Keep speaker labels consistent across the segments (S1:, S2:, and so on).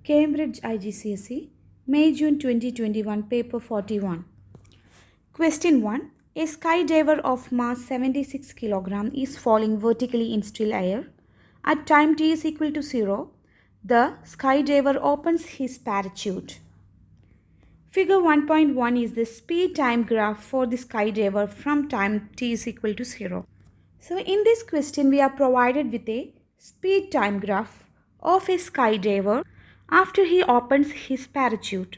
S1: Cambridge IGCSE, May-June 2021, Paper 41. Question 1. A skydiver of mass 76 kg is falling vertically in still air. At time t is equal to 0, the skydiver opens his parachute. Figure 1.1 is the speed-time graph for the skydiver from time t is equal to 0. So in this question, we are provided with a speed-time graph of a skydiver after he opens his parachute.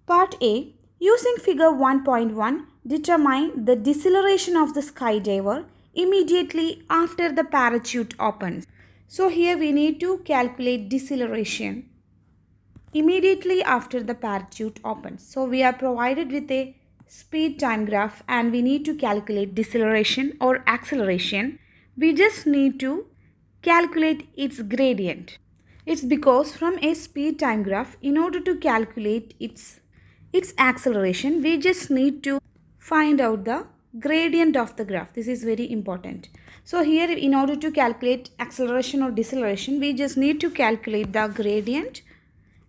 S1: Part A. Using figure 1.1, determine the deceleration of the skydiver immediately after the parachute opens. So here we need to calculate deceleration immediately after the parachute opens. So we are provided with a speed time graph and we need to calculate deceleration or acceleration. We just need to calculate its gradient. It's because from a speed time graph, in order to calculate its acceleration, we just need to find out the gradient of the graph. This is very important. So here, in order to calculate acceleration or deceleration, we just need to calculate the gradient,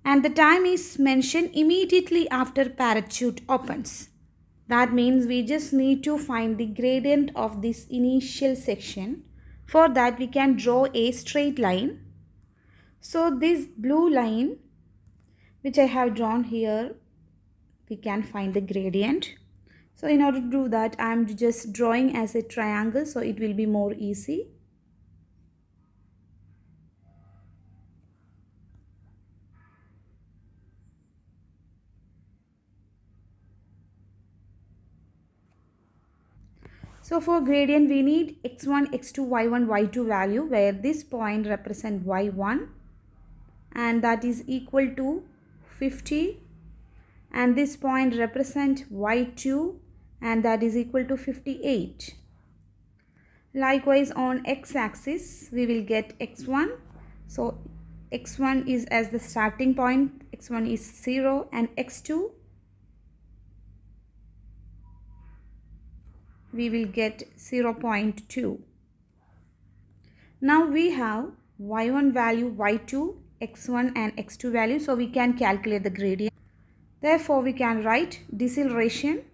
S1: and the time is mentioned immediately after parachute opens. That means we just need to find the gradient of this initial section. For that, we can draw a straight line. So this blue line, which I have drawn here, we can find the gradient. So in order to do that, I am just drawing as a triangle, so it will be more easy. So for gradient, we need x1, x2, y1, y2 value, where this point represents y1 and that is equal to 50, and this point represents y2 and that is equal to 58. Likewise, on x-axis, we will get x1. So x1 is as the starting point, x1 is 0, and x2 we will get 0.2. Now we have y1 value, y2, x1 and x2 value, so we can calculate the gradient. Therefore, we can write deceleration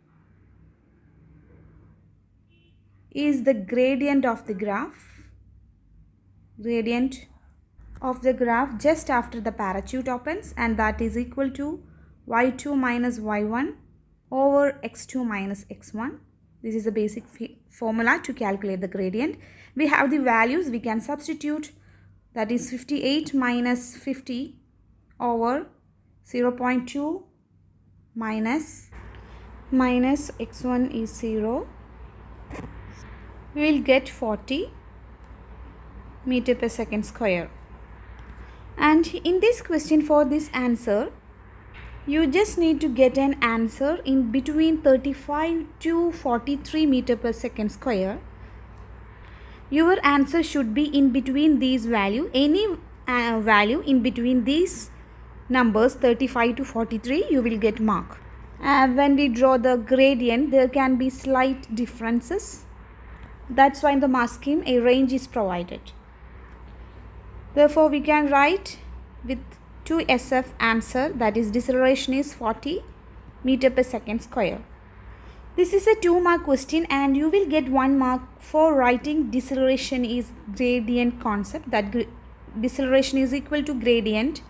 S1: is the gradient of the graph. Gradient of the graph just after the parachute opens, and that is equal to y2 minus y1 over x2 minus x1. This is the basic formula to calculate the gradient. We have the values, we can substitute, that is 58 minus 50 over 0.2 minus x1 is 0. We will get 40 meter per second square. And in this question, for this answer, you just need to get an answer in between 35 to 43 meter per second square. Your answer should be in between these values. Any value in between these numbers 35 to 43, you will get mark. When we draw the gradient, there can be slight differences. That's why in the mark scheme a range is provided. Therefore, we can write with 2SF answer, that is deceleration is 40 meter per second square. This is a 2-mark question and you will get 1 mark for writing deceleration is gradient concept, that deceleration is equal to gradient.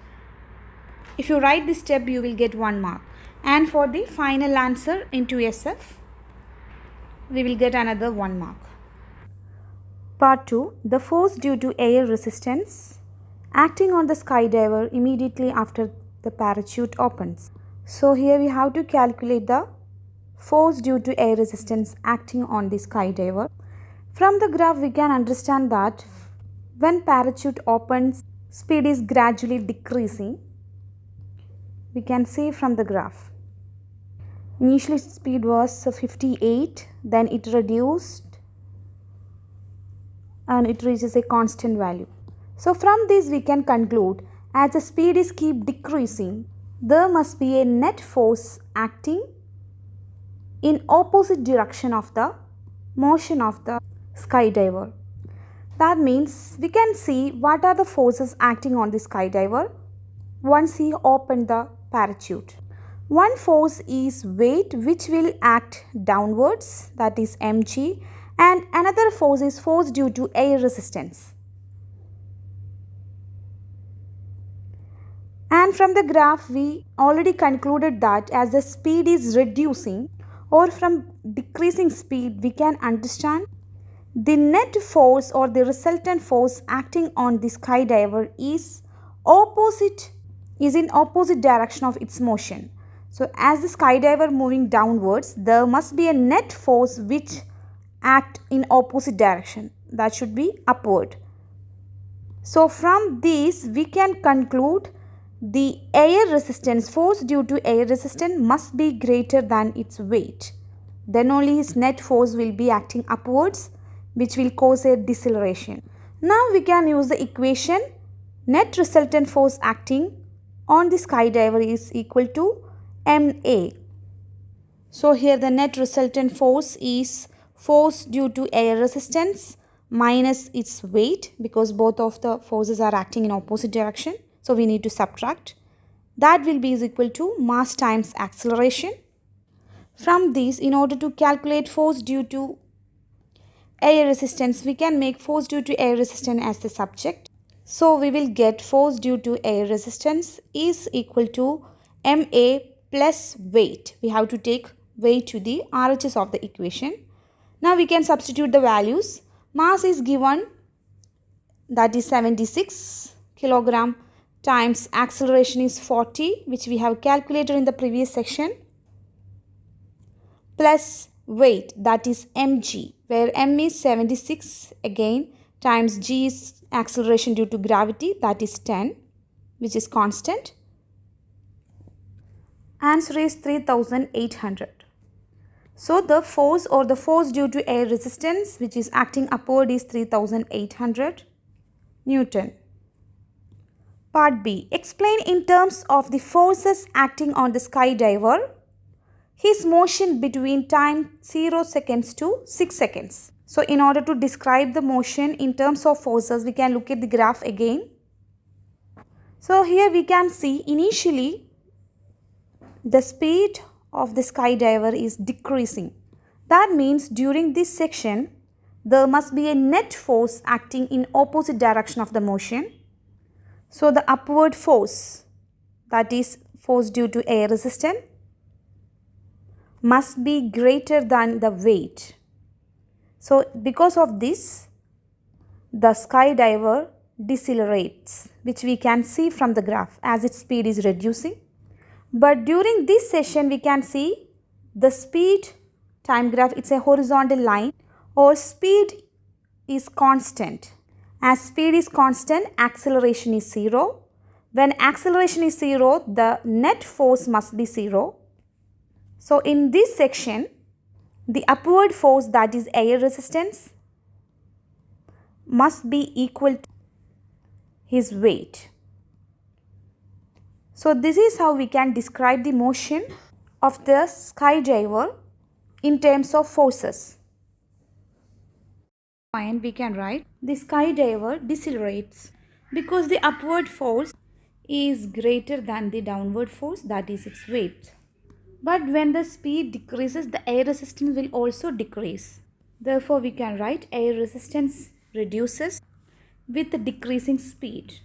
S1: If you write this step, you will get 1 mark. And for the final answer in 2SF, we will get another 1 mark. Part 2. The force due to air resistance acting on the skydiver immediately after the parachute opens. So here we have to calculate the force due to air resistance acting on the skydiver. From the graph, we can understand that when parachute opens, speed is gradually decreasing. We can see from the graph. Initially speed was 58, then it reduced and it reaches a constant value. So from this we can conclude, as the speed is keep decreasing, there must be a net force acting in opposite direction of the motion of the skydiver. That means we can see what are the forces acting on the skydiver once he opened the parachute. One force is weight, which will act downwards, that is mg, and another force is force due to air resistance. And from the graph we already concluded that as the speed is reducing or from decreasing speed, we can understand the net force or the resultant force acting on the skydiver is in opposite direction of its motion. So as the skydiver moving downwards, there must be a net force which act in opposite direction, that should be upward. So from this we can conclude the air resistance, force due to air resistance must be greater than its weight. Then only his net force will be acting upwards, which will cause a deceleration. Now we can use the equation net resultant force acting on the skydiver is equal to ma. So here the net resultant force is force due to air resistance minus its weight, because both of the forces are acting in opposite direction. So we need to subtract. That will be is equal to mass times acceleration. From this, in order to calculate force due to air resistance, we can make force due to air resistance as the subject. So we will get force due to air resistance is equal to ma plus weight. We have to take weight to the RHS of the equation. Now we can substitute the values. Mass is given, that is 76 kilogram, times acceleration is 40, which we have calculated in the previous section, plus weight, that is mg, where m is 76 again, times g is acceleration due to gravity, that is 10, which is constant. Answer is 3800. So the force or the force due to air resistance which is acting upward is 3800 Newton. Part B. Explain in terms of the forces acting on the skydiver his motion between time 0 seconds to 6 seconds. So in order to describe the motion in terms of forces, we can look at the graph again. So here we can see initially the speed of the skydiver is decreasing. That means during this section there must be a net force acting in opposite direction of the motion. So the upward force, that is force due to air resistance, must be greater than the weight. So because of this, the skydiver decelerates, which we can see from the graph as its speed is reducing. But during this session we can see the speed time graph, it's a horizontal line, or speed is constant. As speed is constant, acceleration is 0. When acceleration is 0, the net force must be 0. So in this section, the upward force, that is air resistance, must be equal to his weight. So this is how we can describe the motion of the skydiver in terms of forces. And we can write the skydiver decelerates because the upward force is greater than the downward force, that is its weight. But when the speed decreases, the air resistance will also decrease. Therefore, we can write air resistance reduces with the decreasing speed.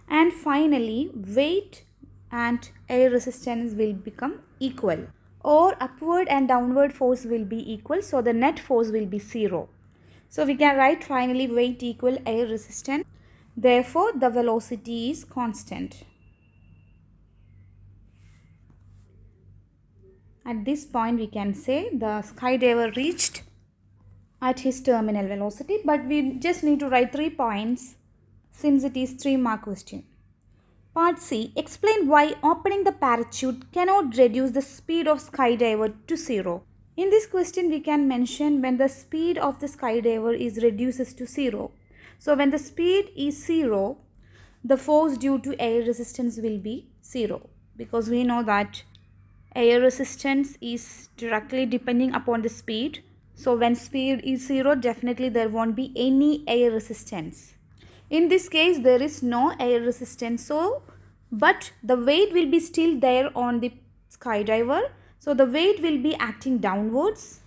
S1: And finally, weight and air resistance will become equal, or upward and downward force will be equal, so the net force will be 0. So we can write finally weight equal air resistance. Therefore, the velocity is constant. At this point, we can say the skydiver reached at his terminal velocity, but we just need to write 3 points since it is 3-mark question. Part C. Explain why opening the parachute cannot reduce the speed of skydiver to 0. In this question, we can mention when the speed of the skydiver is reduces to 0. So when the speed is 0, the force due to air resistance will be 0, because we know that air resistance is directly depending upon the speed. So when speed is 0, definitely there won't be any air resistance. In this case, there is no air resistance, but the weight will be still there on the skydiver. So the weight will be acting downwards.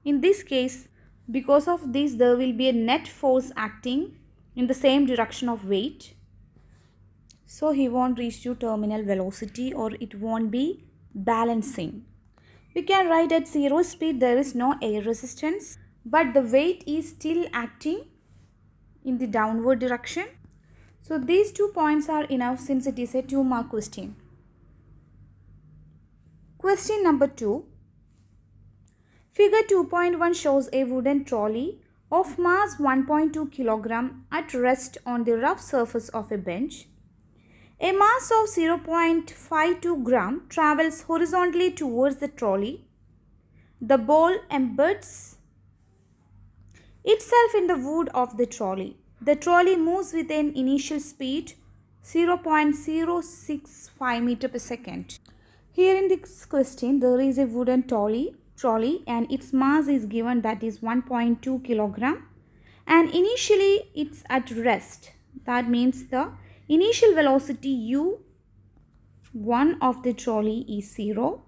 S1: In this case, because of this, there will be a net force acting in the same direction of weight. So he won't reach to terminal velocity, or it won't be balancing. We can write at 0 speed there is no air resistance, but the weight is still acting in the downward direction. So these 2 points are enough since it is a 2-mark question. Question number 2. Figure 2.1 shows a wooden trolley of mass 1.2 kg at rest on the rough surface of a bench. A mass of 0.52 gram travels horizontally towards the trolley. The ball embeds itself in the wood of the trolley. The trolley moves with an initial speed 0.065 meter per second. Here in this question, there is a wooden trolley and its mass is given, that is 1.2 kilogram, and initially it's at rest. That means the initial velocity u1 of the trolley is 0.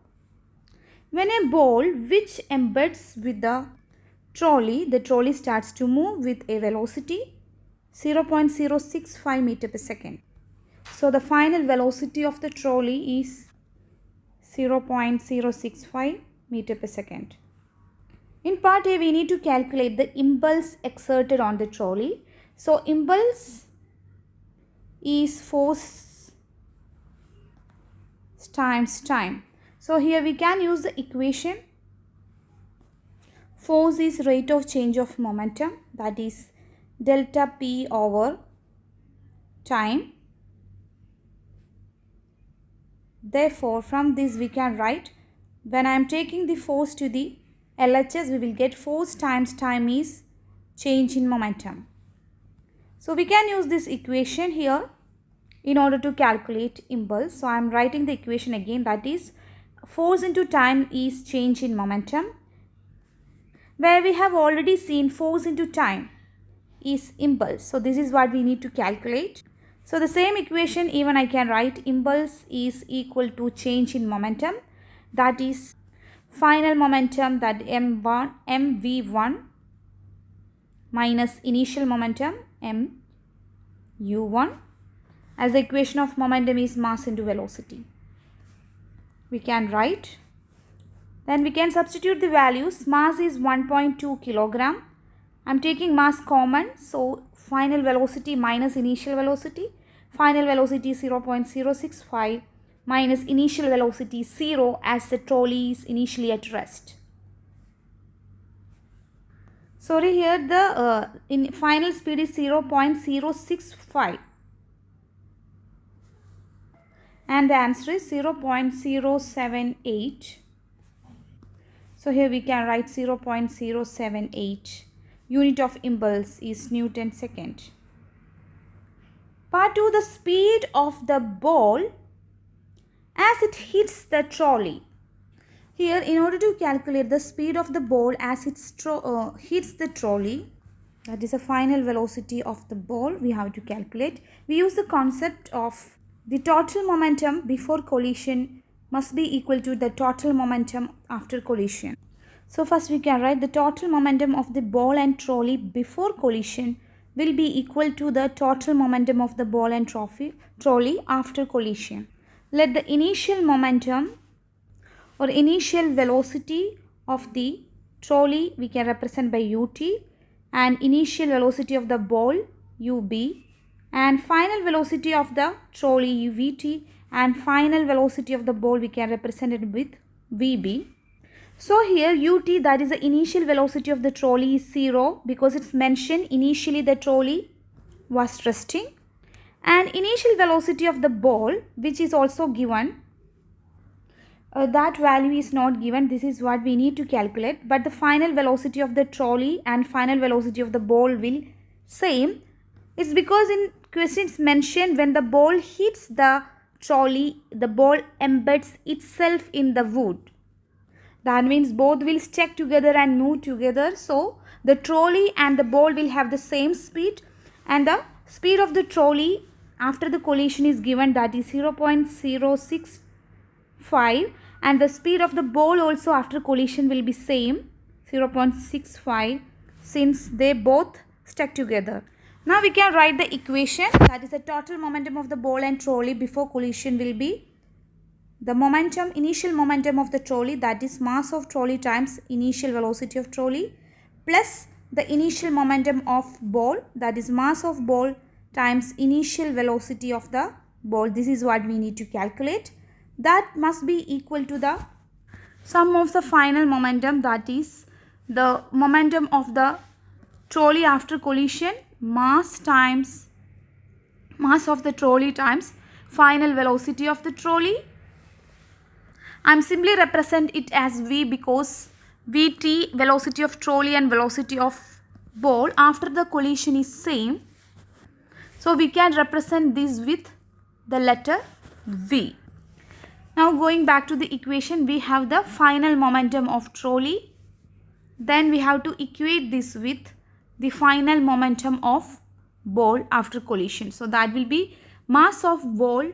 S1: When a ball which embeds with the trolley starts to move with a velocity 0.065 meter per second. So the final velocity of the trolley is 0.065 meter per second. In part A, we need to calculate the impulse exerted on the trolley. So impulse is force times time. So here we can use the equation. Force is rate of change of momentum, that is delta P over time. Therefore, from this we can write, when I am taking the force to the LHS, we will get force times time is change in momentum. So we can use this equation here in order to calculate impulse. So I am writing the equation again, that is force into time is change in momentum, where we have already seen force into time is impulse. So this is what we need to calculate. So the same equation, even I can write impulse is equal to change in momentum, that is final momentum, that mv1 minus initial momentum mu1, as the equation of momentum is mass into velocity. We can write, then we can substitute the values. Mass is 1.2 kilogram. I am taking mass common, so final velocity minus initial velocity. Final velocity 0.065 minus initial velocity 0, as the trolley is initially at rest. Sorry, here the final speed is 0.065 and the answer is 0.078. So here we can write 0.078. Unit of impulse is Newton second. Part 2, the speed of the ball as it hits the trolley. Here, in order to calculate the speed of the ball as it hits the trolley, that is the final velocity of the ball, we have to calculate. We use the concept of the total momentum before collision must be equal to the total momentum after collision. So first we can write the total momentum of the ball and trolley before collision will be equal to the total momentum of the ball and trolley after collision. Let the initial momentum or initial velocity of the trolley we can represent by ut, and initial velocity of the ball ub, and final velocity of the trolley vt, and final velocity of the ball we can represent it with vb. So here ut, that is the initial velocity of the trolley, is 0 because it's mentioned initially the trolley was resting, and initial velocity of the ball, which is also given, that value is not given. This is what we need to calculate, but the final velocity of the trolley and final velocity of the ball will same. It's because in questions mentioned when the ball hits the trolley, the ball embeds itself in the wood. That means both will stick together and move together. So the trolley and the ball will have the same speed, and the speed of the trolley after the collision is given, that is 0.065, and the speed of the ball also after collision will be same, 0.65, since they both stuck together. Now we can write the equation, that is the total momentum of the ball and trolley before collision will be the momentum, initial momentum of the trolley, that is mass of trolley times initial velocity of trolley, plus the initial momentum of ball, that is mass of ball times initial velocity of the ball. This is what we need to calculate. That must be equal to the sum of the final momentum, that is the momentum of the trolley after collision, mass of the trolley times final velocity of the trolley. I am simply represent it as V because Vt, velocity of trolley and velocity of ball after the collision is same. So we can represent this with the letter V. Now going back to the equation, we have the final momentum of trolley. Then we have to equate this with the final momentum of ball after collision. So that will be mass of ball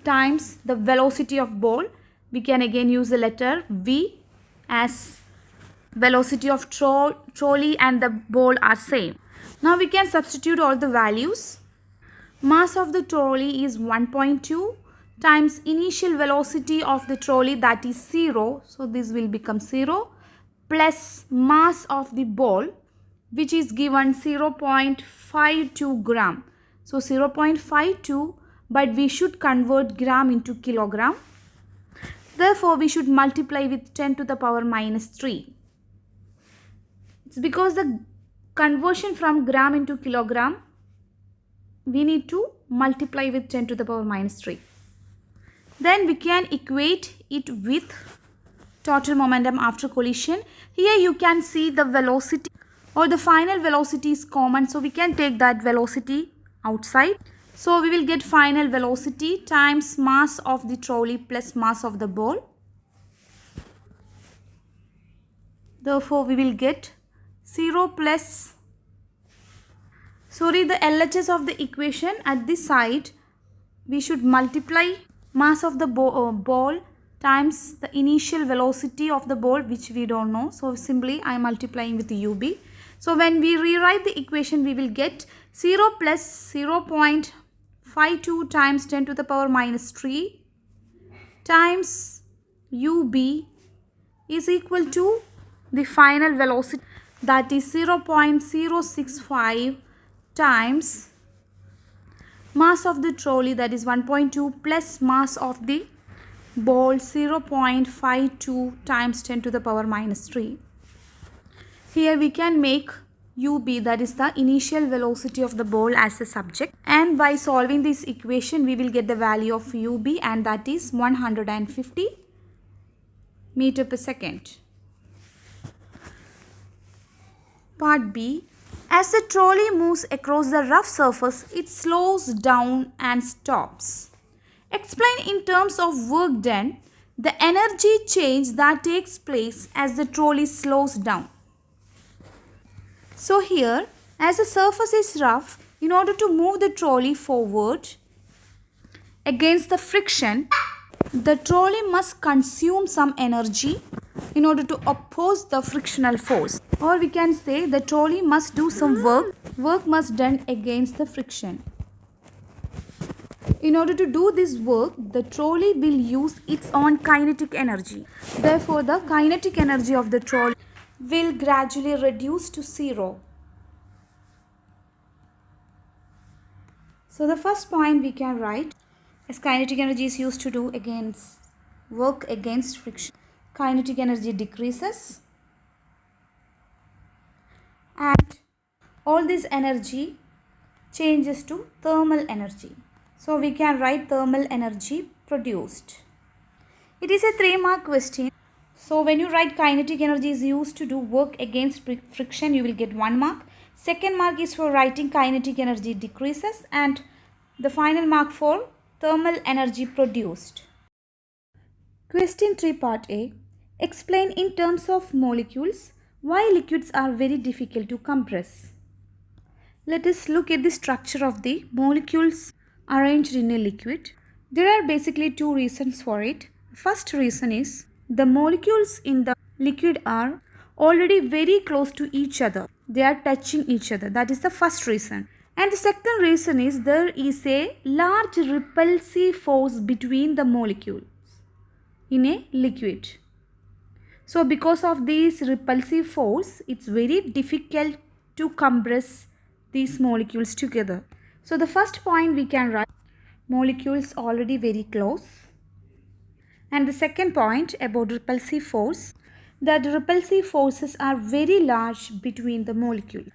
S1: times the velocity of ball. We can again use the letter V as velocity of trolley and the ball are same. Now we can substitute all the values. Mass of the trolley is 1.2 times initial velocity of the trolley, that is 0. So this will become 0, plus mass of the ball, which is given 0.52 gram. So 0.52, but we should convert gram into kilogram. Therefore, we should multiply with 10 to the power minus 3. It's because the conversion from gram into kilogram, we need to multiply with 10 to the power minus 3. Then we can equate it with total momentum after collision. Here you can see the velocity or the final velocity is common. So we can take that velocity outside. So we will get final velocity times mass of the trolley plus mass of the ball. Therefore we will get 0 plus, the LHS of the equation at this side, we should multiply mass of the ball times the initial velocity of the ball, which we don't know. So simply I am multiplying with UB. So when we rewrite the equation, we will get 0 plus 0.52 times 10 to the power minus 3 times UB is equal to the final velocity, that is 0.065 times mass of the trolley, that is 1.2, plus mass of the ball 0.52 times 10 to the power minus 3. Here we can make UB, that is the initial velocity of the ball, as a subject, and by solving this equation we will get the value of UB, and that is 150 meter per second. Part B. As the trolley moves across the rough surface, it slows down and stops. Explain in terms of work done the energy change that takes place as the trolley slows down. So here, as the surface is rough, in order to move the trolley forward against the friction, the trolley must consume some energy in order to oppose the frictional force. Or we can say the trolley must do some work must done against the friction. In order to do this work, the trolley will use its own kinetic energy. Therefore, the kinetic energy of the trolley will gradually reduce to 0. So the first point we can write, as kinetic energy is used to do work against friction, kinetic energy decreases, and all this energy changes to thermal energy. So we can write thermal energy produced. It is a 3-mark question. So when you write kinetic energy is used to do work against friction, you will get 1 mark. Second mark is for writing kinetic energy decreases, and the final mark for thermal energy produced. Question 3 part A. Explain in terms of molecules why liquids are very difficult to compress. Let us look at the structure of the molecules arranged in a liquid. There are basically two reasons for it. First reason is the molecules in the liquid are already very close to each other. They are touching each other. That is the first reason. And the second reason is there is a large repulsive force between the molecules in a liquid. So because of this repulsive force, it's very difficult to compress these molecules together. So the first point we can write, molecules already very close. And the second point about repulsive force, that repulsive forces are very large between the molecules.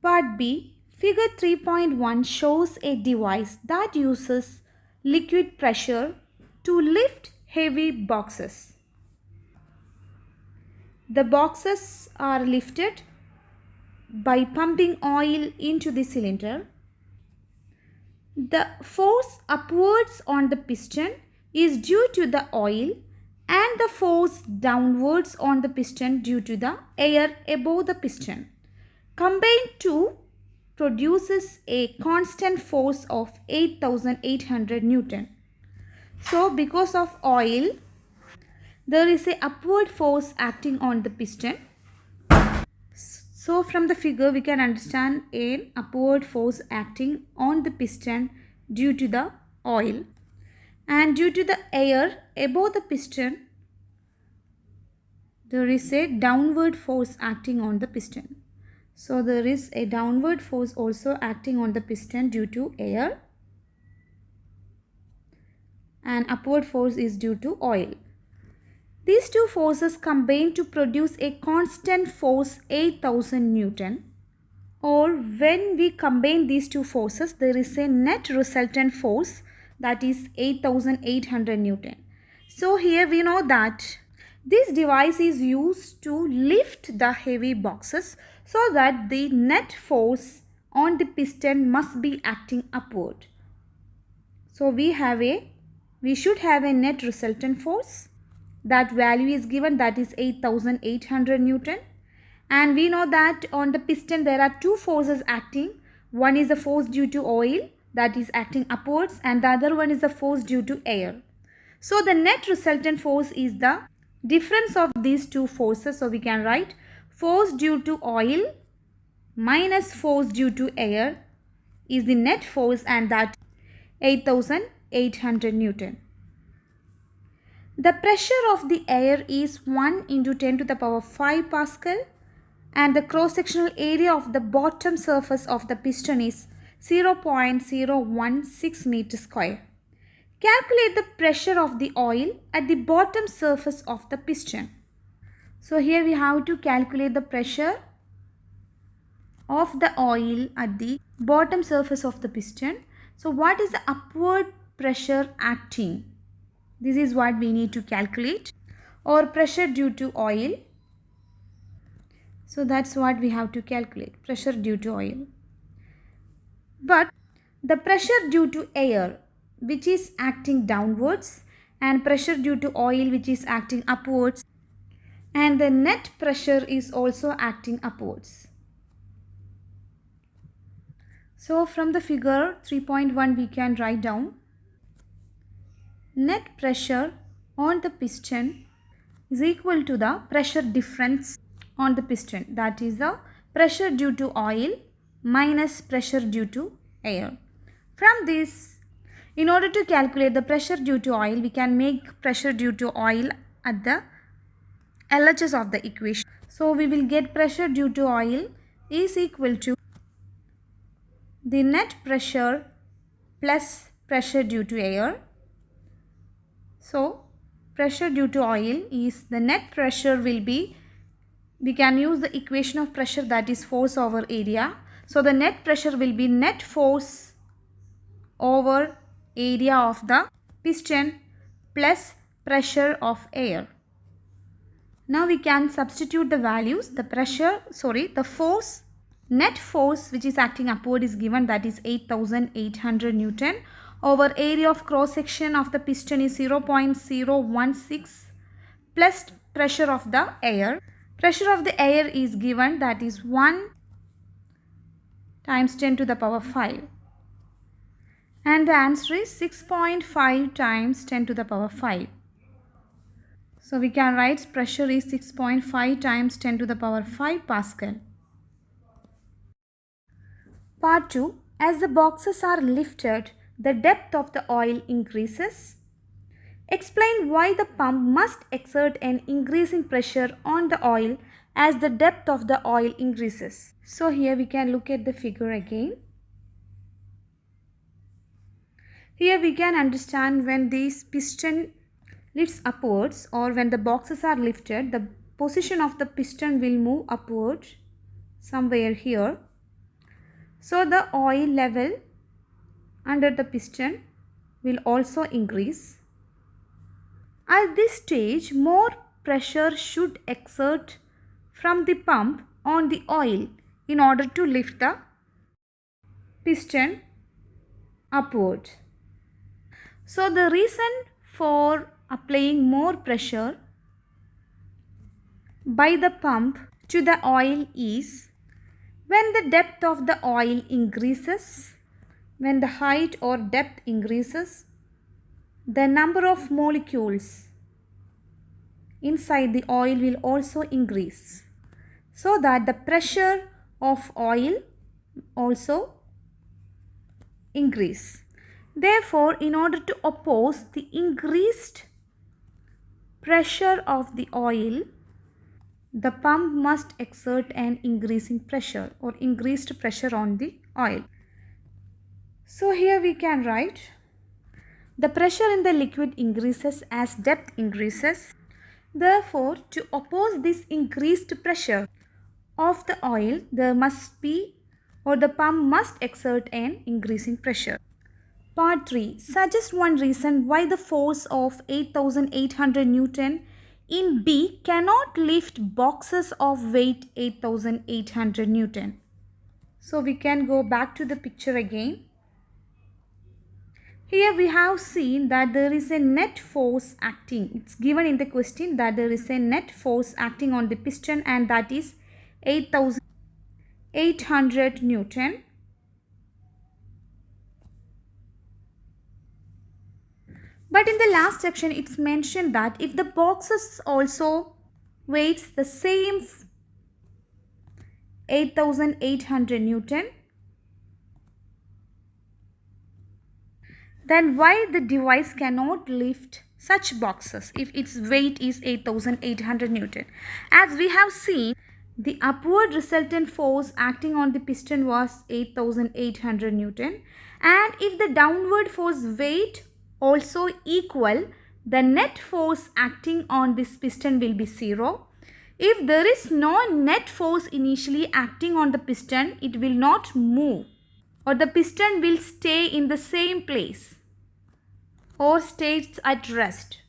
S1: Part B, figure 3.1 shows a device that uses liquid pressure to lift heavy boxes. The boxes are lifted by pumping oil into the cylinder. The force upwards on the piston is due to the oil and the force downwards on the piston due to the air above the piston. Combined two produces a constant force of 8,800 Newton. So because of oil, there is a upward force acting on the piston. So from the figure we can understand an upward force acting on the piston due to the oil, and due to the air above the piston there is a downward force acting on the piston. So there is a downward force also acting on the piston due to air, and upward force is due to oil. These two forces combine to produce a constant force 8,000 Newton, or when we combine these two forces there is a net resultant force that is 8,800 Newton. So here we know that this device is used to lift the heavy boxes so that the net force on the piston must be acting upward. So we should have a net resultant force. That value is given, that is 8,800 Newton. And we know that on the piston there are two forces acting. One is the force due to oil that is acting upwards, and the other one is the force due to air. So the net resultant force is the difference of these two forces. So we can write force due to oil minus force due to air is the net force, and that 8,800 Newton. The pressure of the air is 1 into 10 to the power 5 Pascal, and the cross-sectional area of the bottom surface of the piston is 0.016 meter square. Calculate the pressure of the oil at the bottom surface of the piston. So here we have to calculate the pressure of the oil at the bottom surface of the piston. So what is the upward pressure acting? This is what we need to calculate, or pressure due to oil. So that's what we have to calculate, pressure due to oil. But the pressure due to air, which is acting downwards, and pressure due to oil, which is acting upwards, and the net pressure is also acting upwards. So from the figure 3.1 we can write down net pressure on the piston is equal to the pressure difference on the piston, that is the pressure due to oil minus pressure due to air. From this, in order to calculate the pressure due to oil, we can make pressure due to oil at the LHS of the equation. So we will get pressure due to oil is equal to the net pressure plus pressure due to air. So pressure due to oil is the net pressure will be, we can use the equation of pressure, that is force over area. So the net pressure will be net force over area of the piston plus pressure of air. Now we can substitute the values. The force, net force which is acting upward is given, that is 8,800 Newton, over area of cross section of the piston is 0.016 plus pressure of the air. Pressure of the air is given, that is 1 times 10 to the power 5. And the answer is 6.5 times 10 to the power 5. So we can write pressure is 6.5 times 10 to the power 5 Pascal. Part 2. As the boxes are lifted, the depth of the oil increases. Explain why the pump must exert an increasing pressure on the oil as the depth of the oil increases. So here we can look at the figure again. Here we can understand when this piston lifts upwards, or when the boxes are lifted, the position of the piston will move upward somewhere here. So the oil level under the piston will also increase. At this stage, more pressure should exert from the pump on the oil in order to lift the piston upward. So the reason for applying more pressure by the pump to the oil is when the depth of the oil increases, when the height or depth increases, the number of molecules inside the oil will also increase, so that the pressure of oil also increase. Therefore, in order to oppose the increased pressure of the oil, the pump must exert an increasing pressure or increased pressure on the oil. So here we can write, the pressure in the liquid increases as depth increases. Therefore, to oppose this increased pressure of the oil, there must be, or the pump must exert an increasing pressure. Part 3. Suggest one reason why the force of 8,800 Newton in B cannot lift boxes of weight 8,800 Newton. So we can go back to the picture again. Here we have seen that there is a net force acting. It's given in the question that there is a net force acting on the piston, and that is 8,800 Newton. But in the last section, it's mentioned that if the boxes also weighs the same 8,800 Newton, then why the device cannot lift such boxes if its weight is 8,800 Newton? As we have seen, the upward resultant force acting on the piston was 8,800 Newton, and if the downward force weight also equal, the net force acting on this piston will be 0. If there is no net force initially acting on the piston, it will not move, or the piston will stay in the same place or stays at rest.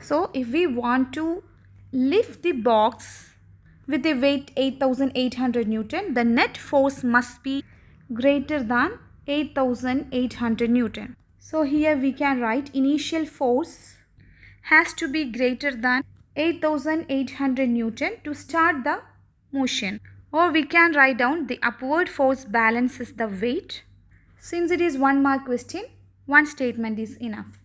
S1: So if we want to lift the box with a weight 8,800 Newton, the net force must be greater than 8,800 Newton. So here we can write initial force has to be greater than 8,800 Newton to start the motion. Or we can write down the upward force balances the weight. Since it is 1 mark question, one statement is enough.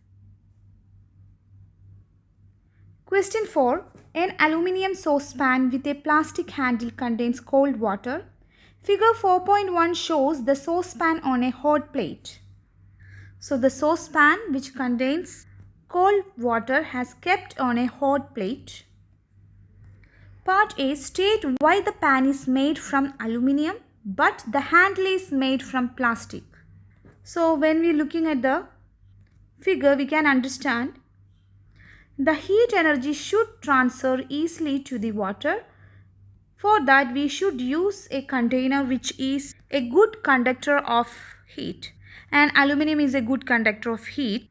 S1: Question 4. An aluminium saucepan with a plastic handle contains cold water. Figure 4.1 shows the saucepan on a hot plate. So the saucepan which contains cold water has kept on a hot plate. Part A. State why the pan is made from aluminium but the handle is made from plastic. So when we are looking at the figure, we can understand the heat energy should transfer easily to the water. For that, we should use a container which is a good conductor of heat, and aluminium is a good conductor of heat.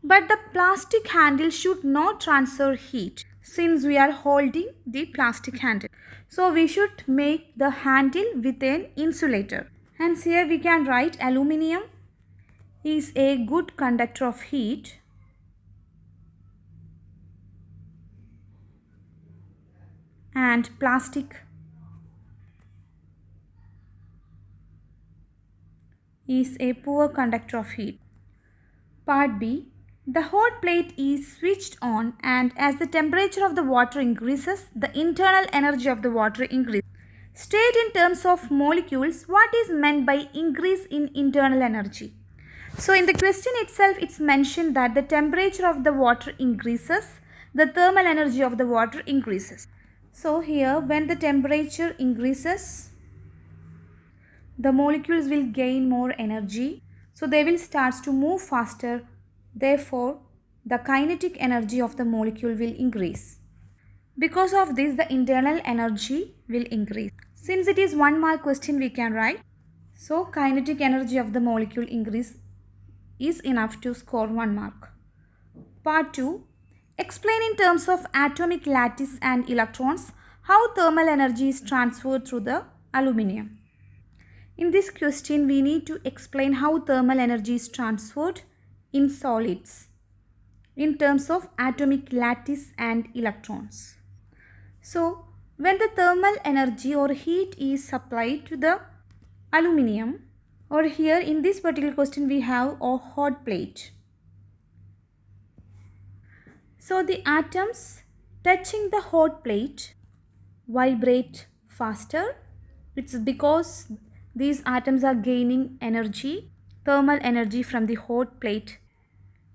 S1: But the plastic handle should not transfer heat since we are holding the plastic handle. So we should make the handle with an insulator. Hence here we can write aluminium is a good conductor of heat and plastic is a poor conductor of heat. Part B. The hot plate is switched on, and as the temperature of the water increases, the internal energy of the water increases. State in terms of molecules what is meant by increase in internal energy. So in the question itself, it's mentioned that the temperature of the water increases, the thermal energy of the water increases. So here, when the temperature increases, the molecules will gain more energy. So they will start to move faster. Therefore, the kinetic energy of the molecule will increase. Because of this, the internal energy will increase. Since it is 1 mark question, we can write. So kinetic energy of the molecule increase is enough to score 1 mark. Part 2. Explain in terms of atomic lattice and electrons how thermal energy is transferred through the aluminium. In this question, we need to explain how thermal energy is transferred in solids in terms of atomic lattice and electrons. So, when the thermal energy or heat is supplied to the aluminium, or here in this particular question we have a hot plate. So, the atoms touching the hot plate vibrate faster. It's because these atoms are gaining energy, thermal energy from the hot plate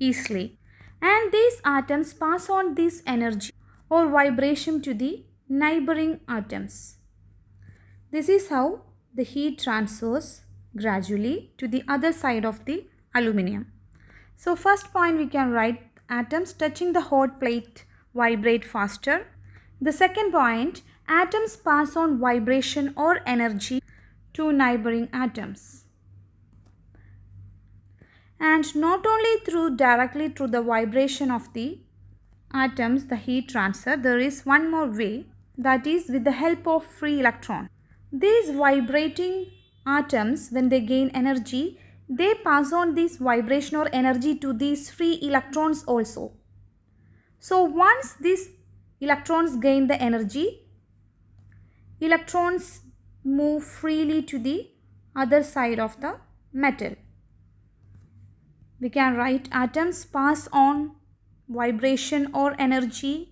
S1: easily. And these atoms pass on this energy or vibration to the neighboring atoms. This is how the heat transfers gradually to the other side of the aluminium. So first point we can write atoms touching the hot plate vibrate faster. The second point, atoms pass on vibration or energy to neighboring atoms. And not only directly through the vibration of the atoms, the heat transfer, there is one more way, that is with the help of free electron. These vibrating atoms, when they gain energy, they pass on this vibration or energy to these free electrons also. So once these electrons gain the energy, electrons move freely to the other side of the metal. We can write atoms pass on vibration or energy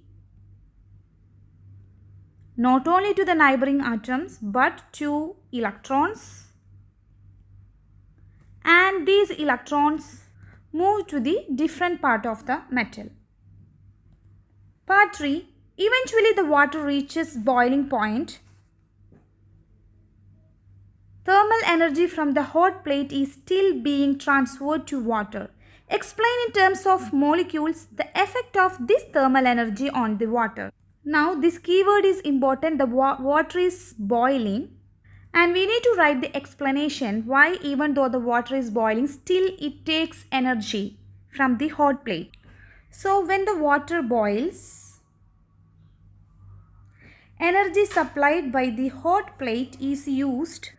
S1: not only to the neighboring atoms but to electrons, and these electrons move to the different part of the metal. Part 3. Eventually the water reaches boiling point. Thermal energy from the hot plate is still being transferred to water. Explain in terms of molecules the effect of this thermal energy on the water. Now this keyword is important. The water is boiling, and we need to write the explanation why even though the water is boiling, still it takes energy from the hot plate. So when the water boils, energy supplied by the hot plate is used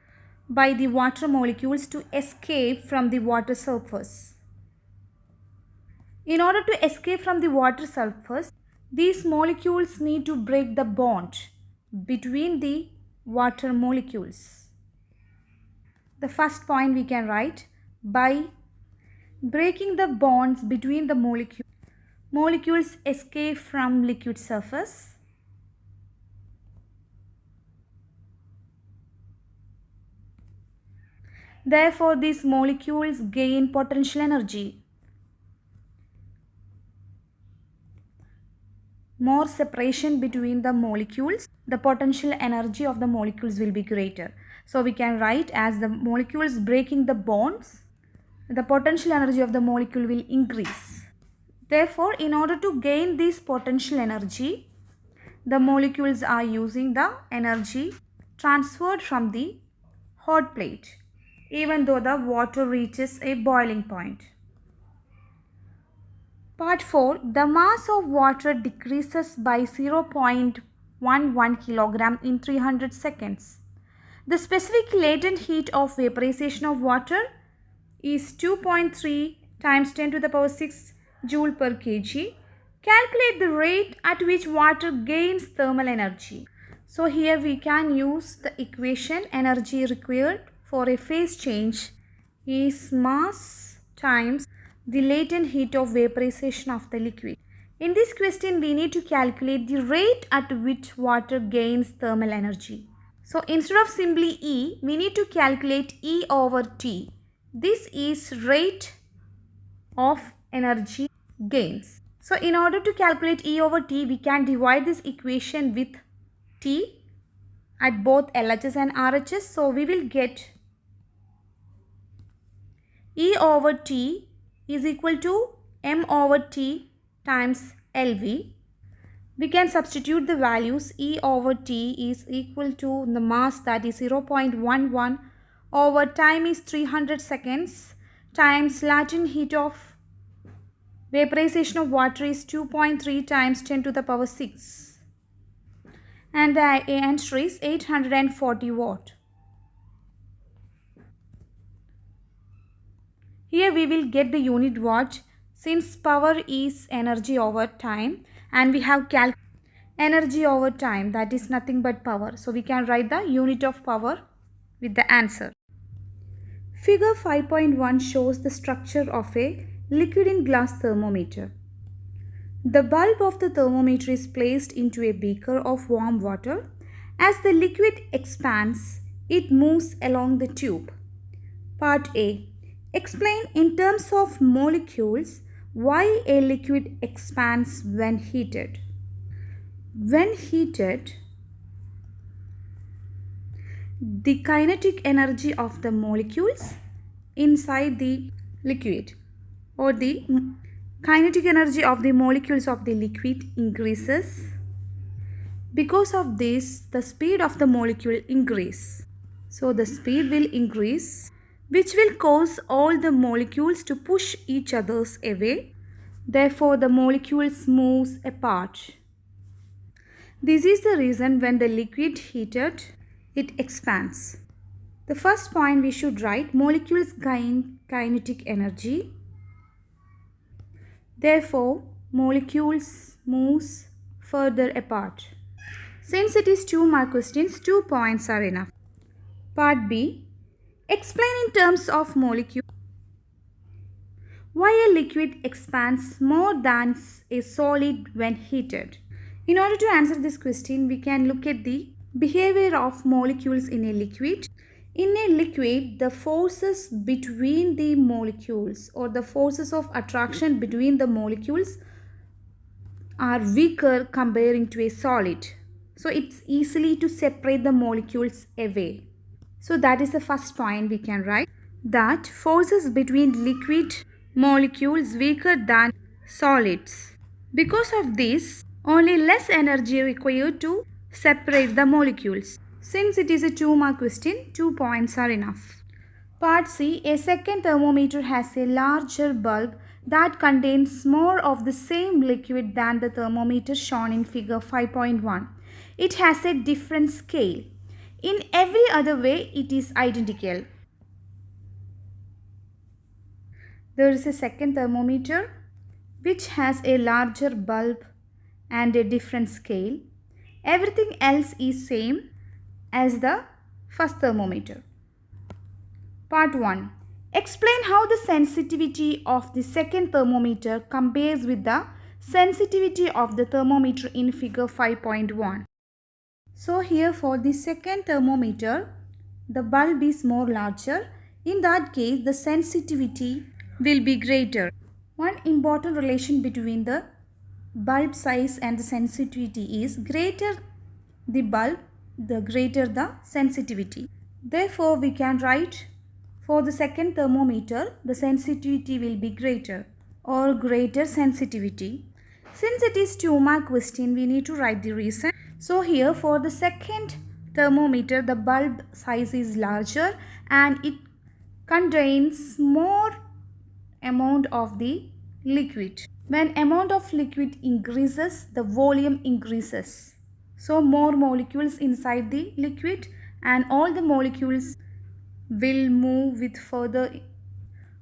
S1: by the water molecules to escape from the water surface. In order to escape from the water surface, these molecules need to break the bond between the water molecules. The first point we can write, by breaking the bonds between the molecules escape from liquid surface. Therefore, these molecules gain potential energy. More separation between the molecules, the potential energy of the molecules will be greater. So we can write, as the molecules breaking the bonds, the potential energy of the molecule will increase. Therefore, in order to gain this potential energy, the molecules are using the energy transferred from the hot plate, even though the water reaches a boiling point. Part 4. The mass of water decreases by 0.11 kilogram in 300 seconds. The specific latent heat of vaporization of water is 2.3 times 10 to the power 6 joule per kg. Calculate the rate at which water gains thermal energy. So here we can use the equation. Energy required for a phase change is mass times the latent heat of vaporization of the liquid. In this question, we need to calculate the rate at which water gains thermal energy. So instead of simply E, we need to calculate E over T. This is rate of energy gains. So in order to calculate E over T, we can divide this equation with T at both LHS and RHS. So we will get E over T is equal to M over T times LV. We can substitute the values. E over T is equal to the mass, that is 0.11, over time is 300 seconds, times latent heat of vaporization of water is 2.3 times 10 to the power 6. And the answer is 840 watt. Here we will get the unit watt, since power is energy over time and we have calculated energy over time, that is nothing but power. So we can write the unit of power with the answer. Figure 5.1 shows the structure of a liquid in glass thermometer. The bulb of the thermometer is placed into a beaker of warm water. As the liquid expands, it moves along the tube. Part A. Explain in terms of molecules why a liquid expands when heated. When heated, the kinetic energy of the molecules inside the liquid, or the kinetic energy of the molecules of the liquid, increases. Because of this, the speed of the molecule increases. So the speed will increase, which will cause all the molecules to push each other away. Therefore, the molecules move apart. This is the reason when the liquid heated, it expands. The first point we should write, molecules gain kinetic energy. Therefore, molecules move further apart. Since it is 2 mark questions, 2 points are enough. Part B. Explain in terms of molecule why a liquid expands more than a solid when heated. In order to answer this question, we can look at the behavior of molecules in a liquid. In a liquid, the forces between the molecules, or the forces of attraction between the molecules, are weaker comparing to a solid. So it's easily to separate the molecules away. So that is the first point we can write, that forces between liquid molecules weaker than solids. Because of this, only less energy required to separate the molecules. Since it is a 2 mark question, 2 points are enough. Part C. A second thermometer has a larger bulb that contains more of the same liquid than the thermometer shown in figure 5.1. It has a different scale. In every other way, it is identical. There is a second thermometer which has a larger bulb and a different scale. Everything else is same as the first thermometer. Part 1. Explain how the sensitivity of the second thermometer compares with the sensitivity of the thermometer in figure 5.1. So here for the second thermometer, the bulb is more larger. In that case, the sensitivity will be greater. One important relation between the bulb size and the sensitivity is, greater the bulb, the greater the sensitivity. Therefore, we can write, for the second thermometer, the sensitivity will be greater, or greater sensitivity. Since it is 2 mark question, we need to write the reason. So here for the second thermometer, the bulb size is larger and it contains more amount of the liquid. When amount of liquid increases, the volume increases. So more molecules inside the liquid and all the molecules will move with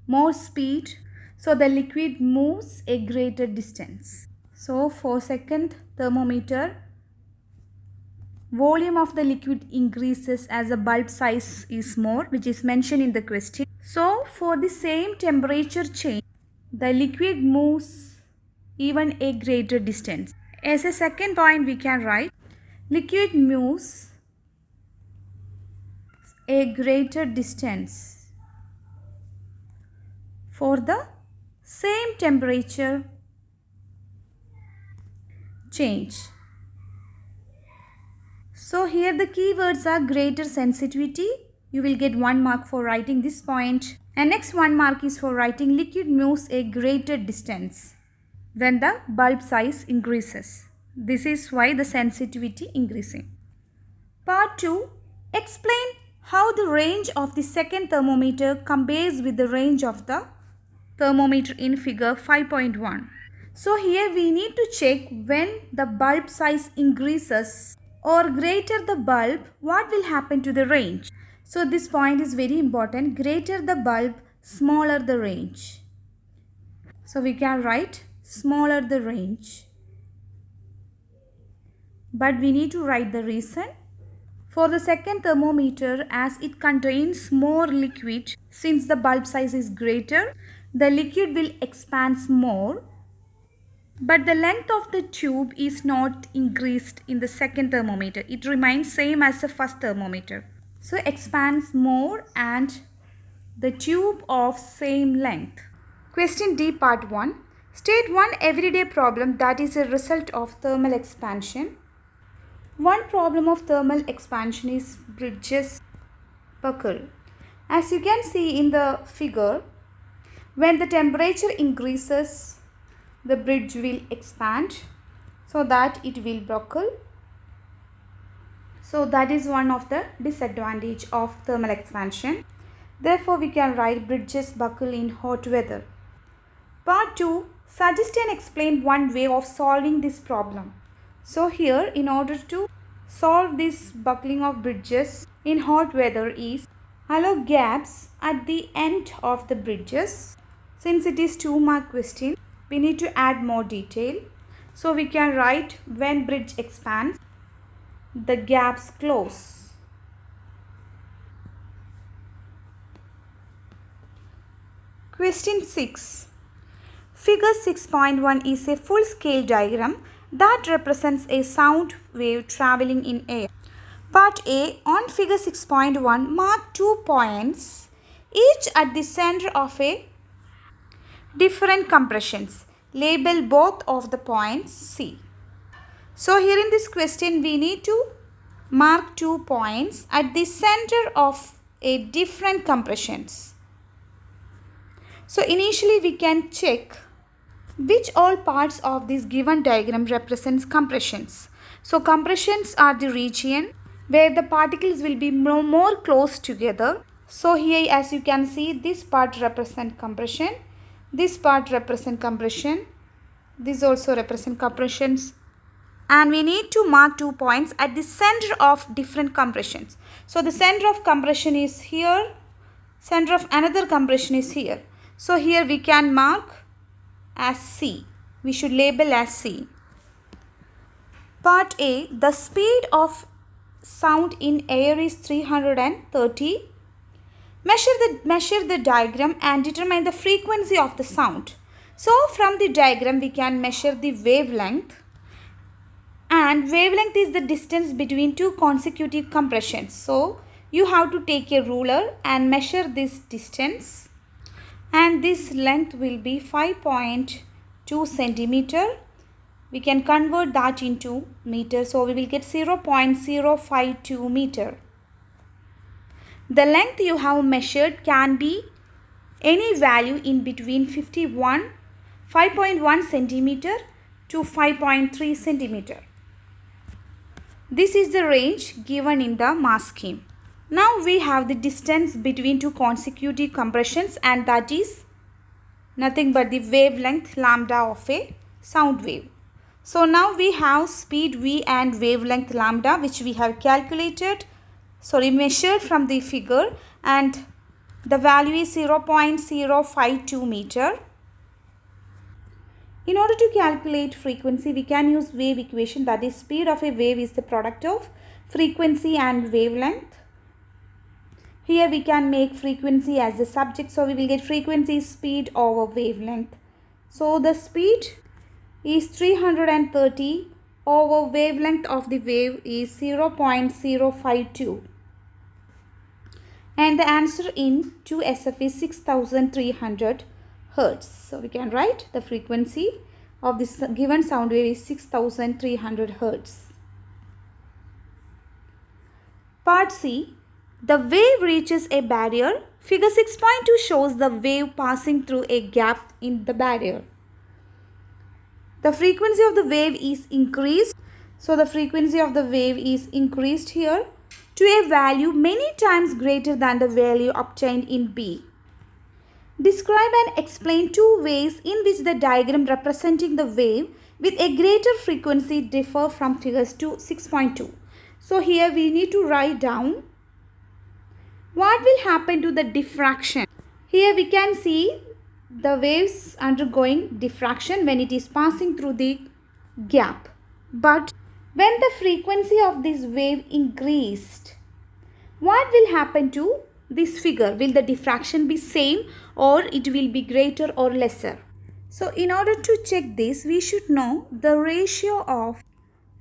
S1: more speed, so the liquid moves a greater distance. So for second thermometer, volume of the liquid increases as the bulb size is more, which is mentioned in the question. So for the same temperature change, the liquid moves even a greater distance. As a second point, we can write liquid moves a greater distance for the same temperature change. So here the keywords are greater sensitivity. You will get 1 mark for writing this point. And next 1 mark is for writing liquid moves a greater distance when the bulb size increases. This is why the sensitivity increasing. Part 2. Explain how the range of the second thermometer compares with the range of the thermometer in figure 5.1. So here we need to check when the bulb size increases or greater the bulb, what will happen to the range. So this point is very important. Greater the bulb, smaller the range. So we can write smaller the range. But we need to write the reason. For the second thermometer, as it contains more liquid, since the bulb size is greater, the liquid will expand more. But the length of the tube is not increased in the second thermometer. It remains same as the first thermometer. So expands more and the tube of same length. Question D part 1. State one everyday problem that is a result of thermal expansion. One problem of thermal expansion is bridges buckle. As you can see in the figure, when the temperature increases, the bridge will expand so that it will buckle. So that is one of the disadvantage of thermal expansion. Therefore, we can write bridges buckle in hot weather. Part 2. Suggest and explain one way of solving this problem. So here, in order to solve this buckling of bridges in hot weather is allow gaps at the end of the bridges. Since it is 2 mark question, we need to add more detail. So we can write when bridge expands, the gaps close. Question 6. Figure 6.1 is a full scale diagram that represents a sound wave traveling in air. Part A. On figure 6.1, mark 2 points, each at the center of a different compressions. Label both of the points C. So here in this question, we need to mark 2 points at the center of a different compressions. So initially we can check which all parts of this given diagram represents compressions. So compressions are the region where the particles will be more close together. So here, as you can see, this part represents compression, this part represents compression, this also represents compressions, and we need to mark 2 points at the center of different compressions. So the center of compression is here, center of another compression is here. So here we can mark as C. We should label as C. Part A. The speed of sound in air is 330. Measure the diagram and determine the frequency of the sound. So from the diagram we can measure the wavelength, and wavelength is the distance between two consecutive compressions. So you have to take a ruler and measure this distance, and this length will be 5.2 centimeter. We can convert that into meter, so we will get 0.052 meter. The length you have measured can be any value in between 5.1 centimeter to 5.3 centimeter. This is the range given in the mass scheme. Now we have the distance between two consecutive compressions, and that is nothing but the wavelength lambda of a sound wave. So now we have speed v and wavelength lambda, which we have calculated. measured from the figure, and the value is 0.052 meter. In order to calculate frequency, we can use wave equation, that is speed of a wave is the product of frequency and wavelength. Here we can make frequency as the subject, so we will get frequency speed over wavelength. So the speed is 330 over wavelength of the wave is 0.052. And the answer in 2SF is 6300 Hertz. So we can write the frequency of this given sound wave is 6300 Hertz. Part C. The wave reaches a barrier. Figure 6.2 shows the wave passing through a gap in the barrier. The frequency of the wave is increased. So the frequency of the wave is increased here to a value many times greater than the value obtained in B. Describe and explain two ways in which the diagram representing the wave with a greater frequency differ from figures 6.2. So here we need to write down what will happen to the diffraction. Here we can see the waves undergoing diffraction when it is passing through the gap. But when the frequency of this wave increased, what will happen to this figure? Will the diffraction be same or it will be greater or lesser? So in order to check this, we should know the ratio of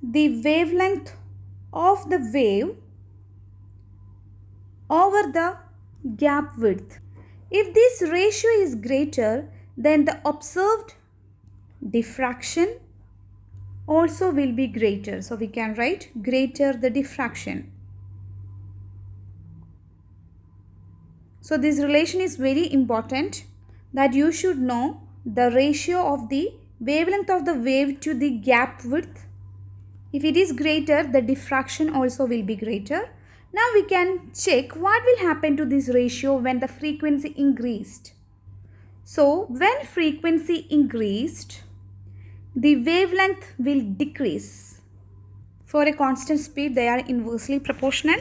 S1: the wavelength of the wave over the gap width. If this ratio is greater, then the observed diffraction also will be greater. So we can write greater the diffraction. So this relation is very important, that you should know the ratio of the wavelength of the wave to the gap width. If it is greater, the diffraction also will be greater. Now we can check what will happen to this ratio when the frequency increased. So when frequency increased, the wavelength will decrease. For a constant speed, they are inversely proportional.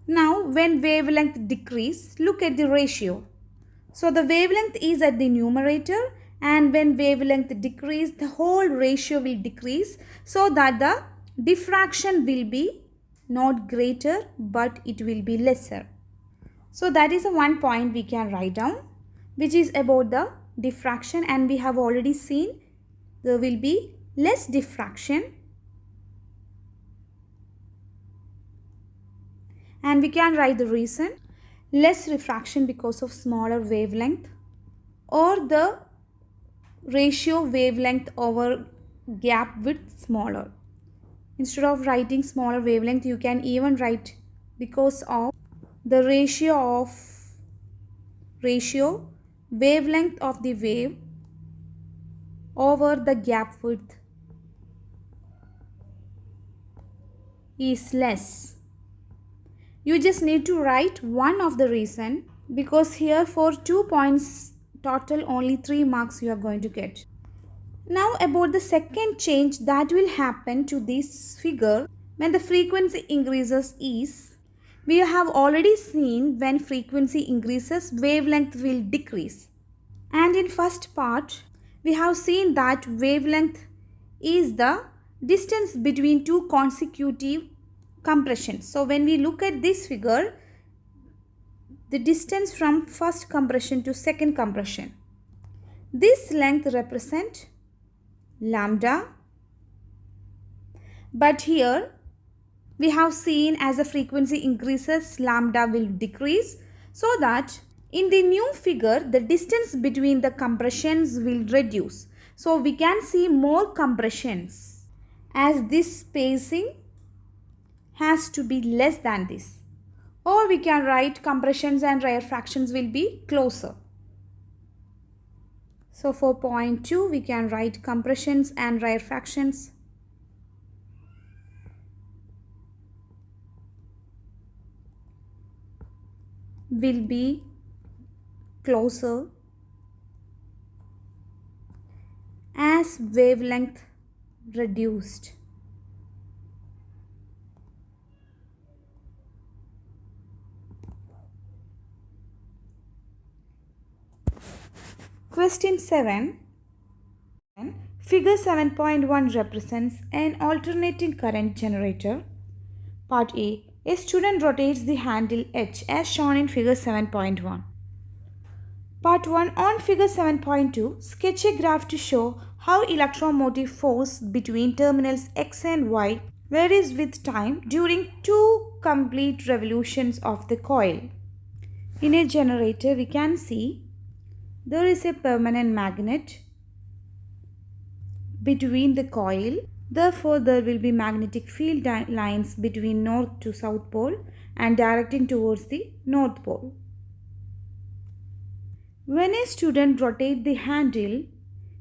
S1: Now when wavelength decrease, look at the ratio. So the wavelength is at the numerator, and when wavelength decrease, the whole ratio will decrease, so that the diffraction will be not greater but it will be lesser. So that is the one point we can write down, which is about the diffraction, and we have already seen there will be less diffraction, and we can write the reason: less refraction because of smaller wavelength, or the ratio wavelength over gap width smaller. Instead of writing smaller wavelength, you can even write because of the ratio wavelength of the wave over the gap width is less. You just need to write one of the reason, because here for 2 points total only 3 marks you are going to get. Now about the second change that will happen to this figure when the frequency increases is, we have already seen when frequency increases, wavelength will decrease. And in first part, we have seen that wavelength is the distance between two consecutive compressions. So when we look at this figure, the distance from first compression to second compression, this length represents lambda, but here we have seen as the frequency increases, lambda will decrease, so that in the new figure the distance between the compressions will reduce. So we can see more compressions, as this spacing has to be less than this, or we can write compressions and rarefactions will be closer. So for point 2, we can write compressions and rarefactions will be closer as wavelength reduced. Question 7. Figure 7.1 represents an alternating current generator. Part A. A student rotates the handle H as shown in figure 7.1. Part 1. On figure 7.2, sketch a graph to show how electromotive force between terminals X and Y varies with time during 2 complete revolutions of the coil. In a generator, we can see there is a permanent magnet between the coil. Therefore, there will be magnetic field lines between north to south pole and directing towards the north pole. When a student rotates the handle,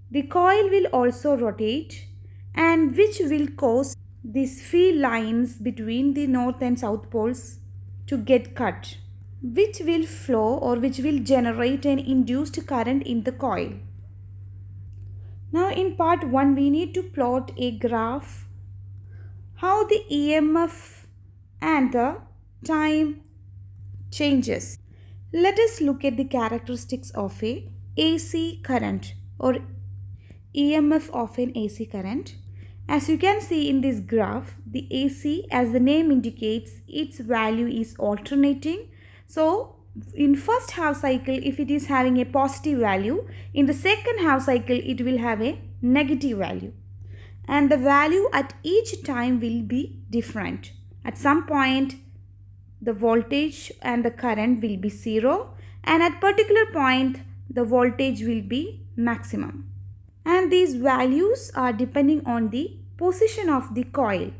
S1: the coil will also rotate, and which will cause these field lines between the north and south poles to get cut, which will flow or which will generate an induced current in the coil. Now in part 1, we need to plot a graph how the EMF and the time changes. Let us look at the characteristics of a AC current or EMF of an AC current. As you can see in this graph, the AC, as the name indicates, its value is alternating. So in first half cycle, if it is having a positive value, in the second half cycle it will have a negative value, and the value at each time will be different. At some point the voltage and the current will be 0, and at particular point the voltage will be maximum, and these values are depending on the position of the coil.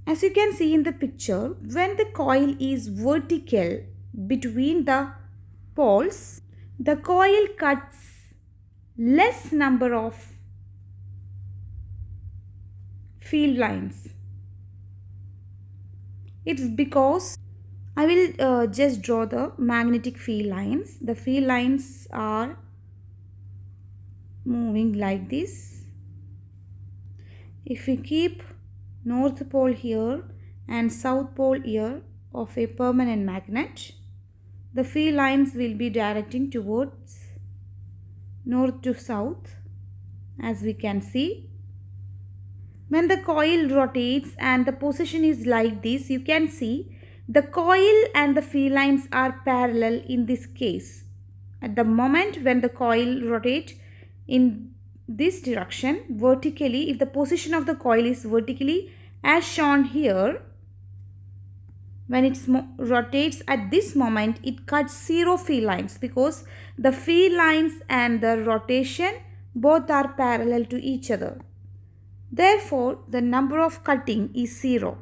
S1: As you can see in the picture, when the coil is vertical between the poles, the coil cuts less number of field lines. It's because I will just draw the magnetic field lines. The field lines are moving like this. If we keep north pole here and south pole here of a permanent magnet, the field lines will be directing towards north to south, as we can see. When the coil rotates and the position is like this, you can see the coil and the field lines are parallel in this case. At the moment when the coil rotates in this direction vertically, if the position of the coil is vertically as shown here, when it rotates at this moment, it cuts 0 field lines because the field lines and the rotation both are parallel to each other. Therefore, the number of cutting is 0.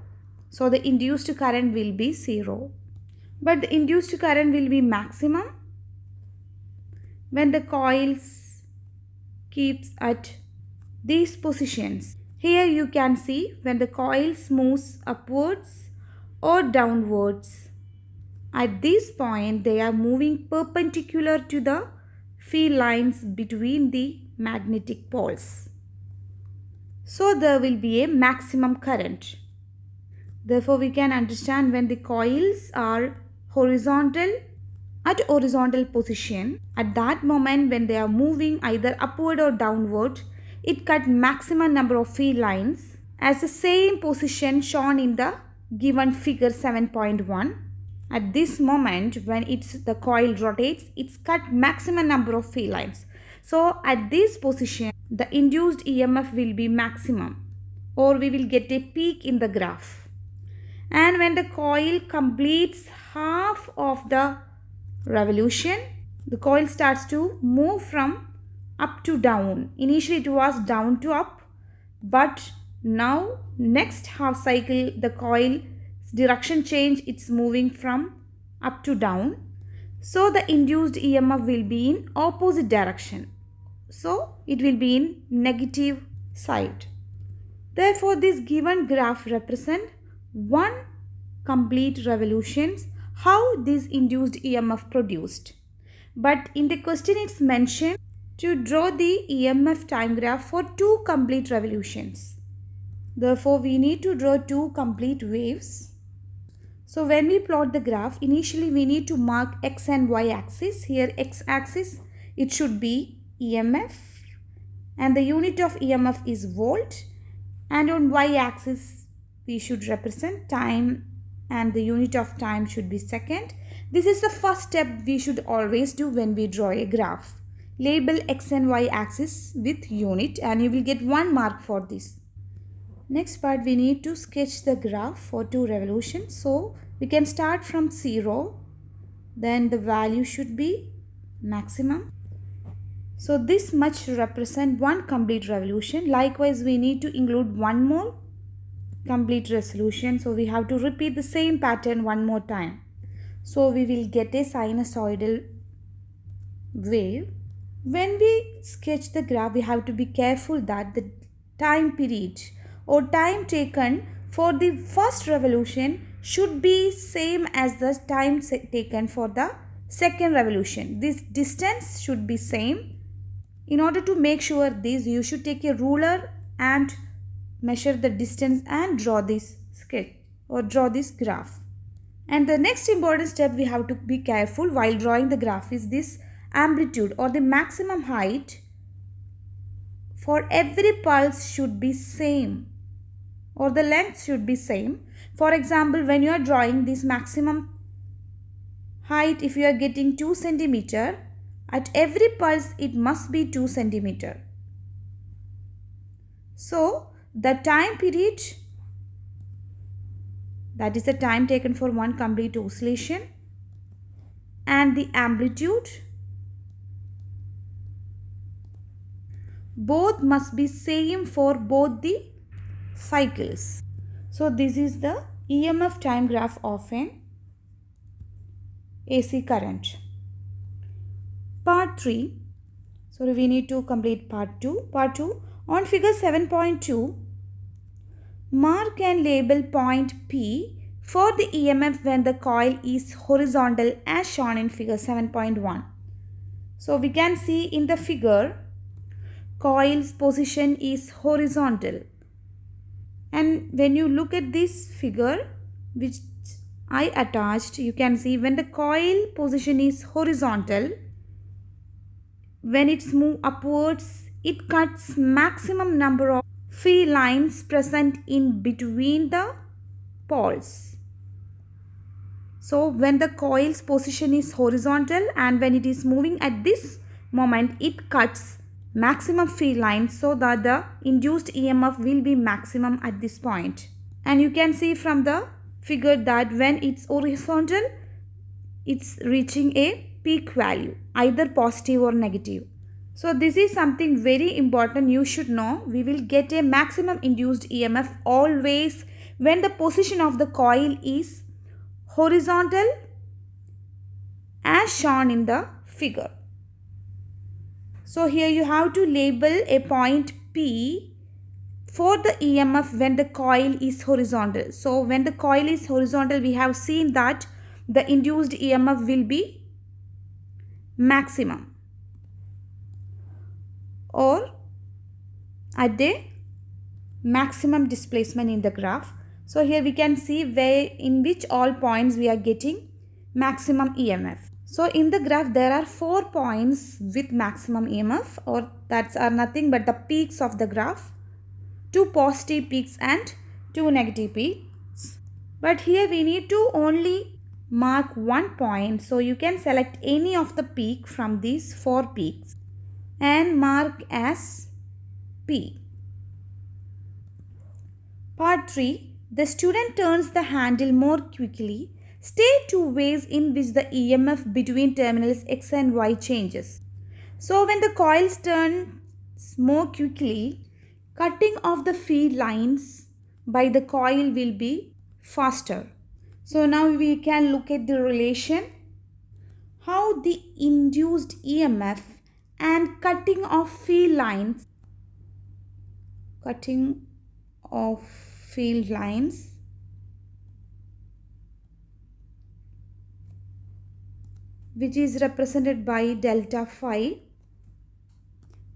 S1: So the induced current will be 0. But the induced current will be maximum when the coils keeps at these positions. Here you can see when the coils moves upwards or downwards. At this point, they are moving perpendicular to the field lines between the magnetic poles. So there will be a maximum current. Therefore, we can understand when the coils are horizontal, at horizontal position, at that moment when they are moving either upward or downward, it cut maximum number of field lines as the same position shown in the given figure 7.1. At this moment when the coil rotates, it's cut maximum number of field lines. So at this position, the induced EMF will be maximum, or we will get a peak in the graph. And when the coil completes half of the revolution, the coil starts to move from up to down. Initially it was down to up, but now next half cycle the coil direction change, it's moving from up to down. So the induced EMF will be in opposite direction. So it will be in negative side. Therefore, this given graph represents one complete revolutions how this induced EMF produced. But in the question it's mentioned to draw the EMF time graph for 2 complete revolutions. Therefore, we need to draw 2 complete waves. So when we plot the graph, initially we need to mark X and Y axis. Here X axis, it should be EMF, and the unit of EMF is volt, and on y-axis we should represent time, and the unit of time should be second. This is the first step we should always do when we draw a graph. Label x and y axis with unit, and you will get 1 mark for this. Next part, we need to sketch the graph for 2 revolutions. So we can start from 0, then the value should be maximum. So this much represent 1 complete revolution. Likewise, we need to include 1 more complete revolution. So we have to repeat the same pattern 1 more time. So we will get a sinusoidal wave. When we sketch the graph, we have to be careful that the time period or time taken for the first revolution should be same as the time taken for the second revolution. This distance should be same. In order to make sure this, you should take a ruler and measure the distance and draw this sketch or draw this graph. And the next important step we have to be careful while drawing the graph is this amplitude or the maximum height for every pulse should be same, or the length should be same. For example, when you are drawing this maximum height, if you are getting 2 centimeter, at every pulse it must be 2 centimeter. So the time period, that is the time taken for 1 complete oscillation, and the amplitude, both must be same for both the cycles. So this is the EMF time graph of an AC current. Part 3. So we need to complete part 2. Part 2. On figure 7.2, mark and label point P for the EMF when the coil is horizontal as shown in figure 7.1. So we can see in the figure, coil's position is horizontal. And when you look at this figure which I attached, you can see when the coil position is horizontal, when it's moved upwards, it cuts maximum number of field lines present in between the poles. So when the coil's position is horizontal and when it is moving at this moment, it cuts maximum field lines so that the induced EMF will be maximum at this point. And you can see from the figure that when it's horizontal, it's reaching a peak value, either positive or negative. So this is something very important you should know. We will get a maximum induced EMF always when the position of the coil is horizontal as shown in the figure. So here you have to label a point P for the EMF when the coil is horizontal. So when the coil is horizontal, we have seen that the induced EMF will be maximum or at the maximum displacement in the graph. So here we can see where in which all points we are getting maximum EMF. So in the graph there are 4 points with maximum EMF, or that are nothing but the peaks of the graph, 2 positive peaks and 2 negative peaks. But here we need to only mark 1 point. So you can select any of the peak from these 4 peaks and mark as P. Part 3. The student turns the handle more quickly. State 2 ways in which the EMF between terminals X and Y changes. So when the coils turns more quickly, cutting of the field lines by the coil will be faster. So now we can look at the relation, how the induced EMF and cutting of field lines, which is represented by delta phi,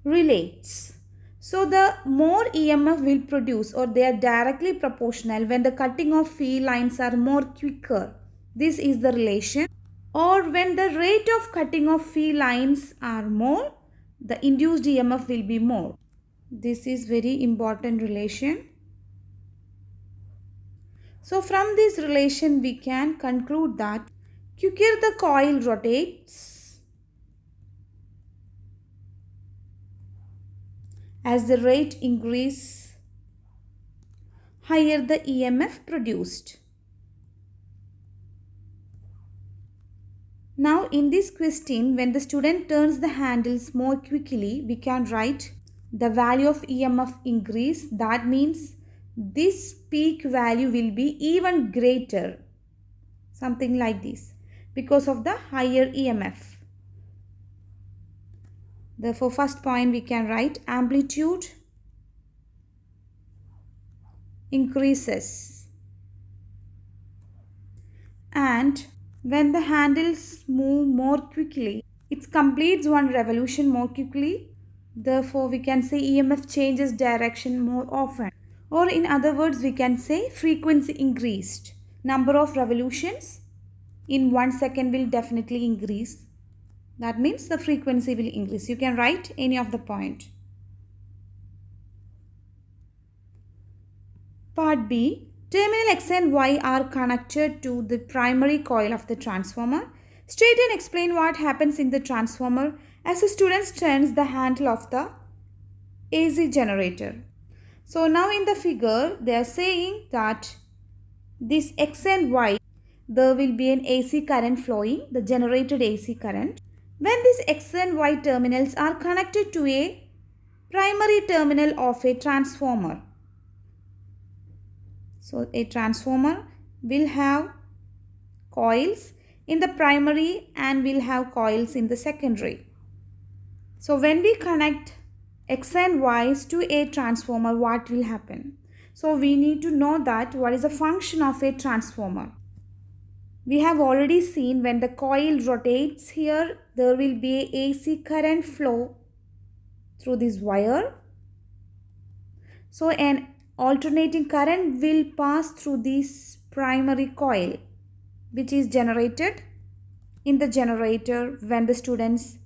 S1: relates. So the more EMF will produce, or they are directly proportional when the cutting of field lines are more quicker. This is the relation. Or when the rate of cutting of field lines are more, the induced EMF will be more. This is very important relation. So from this relation we can conclude that quicker the coil rotates, as the rate increases, higher the EMF produced. Now in this question, when the student turns the handles more quickly, we can write the value of EMF increase. That means this peak value will be even greater. Something like this, because of the higher EMF. Therefore, first point we can write amplitude increases. And when the handles move more quickly, it completes one revolution more quickly. Therefore, we can say EMF changes direction more often. Or in other words, we can say frequency increased. Number of revolutions in 1 second will definitely increase. That means the frequency will increase. You can write any of the point. Part B. Terminal X and Y are connected to the primary coil of the transformer. State and explain what happens in the transformer as the student turns the handle of the AC generator. So now in the figure they are saying that this X and Y, there will be an AC current flowing, the generated AC current. When these X and Y terminals are connected to a primary terminal of a transformer. So a transformer will have coils in the primary and will have coils in the secondary. So when we connect X and Y's to a transformer, what will happen? So we need to know that what is the function of a transformer. We have already seen when the coil rotates here, there will be a AC current flow through this wire. So an alternating current will pass through this primary coil, which is generated in the generator when the students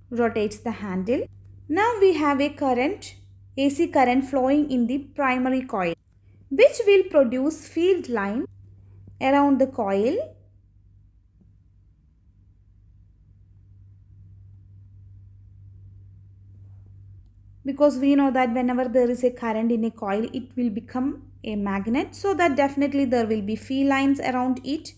S1: rotates the handle. Now we have a current, AC current flowing in the primary coil, which will produce field line around the coil. Because we know that whenever there is a current in a coil, it will become a magnet. So that definitely there will be field lines around it.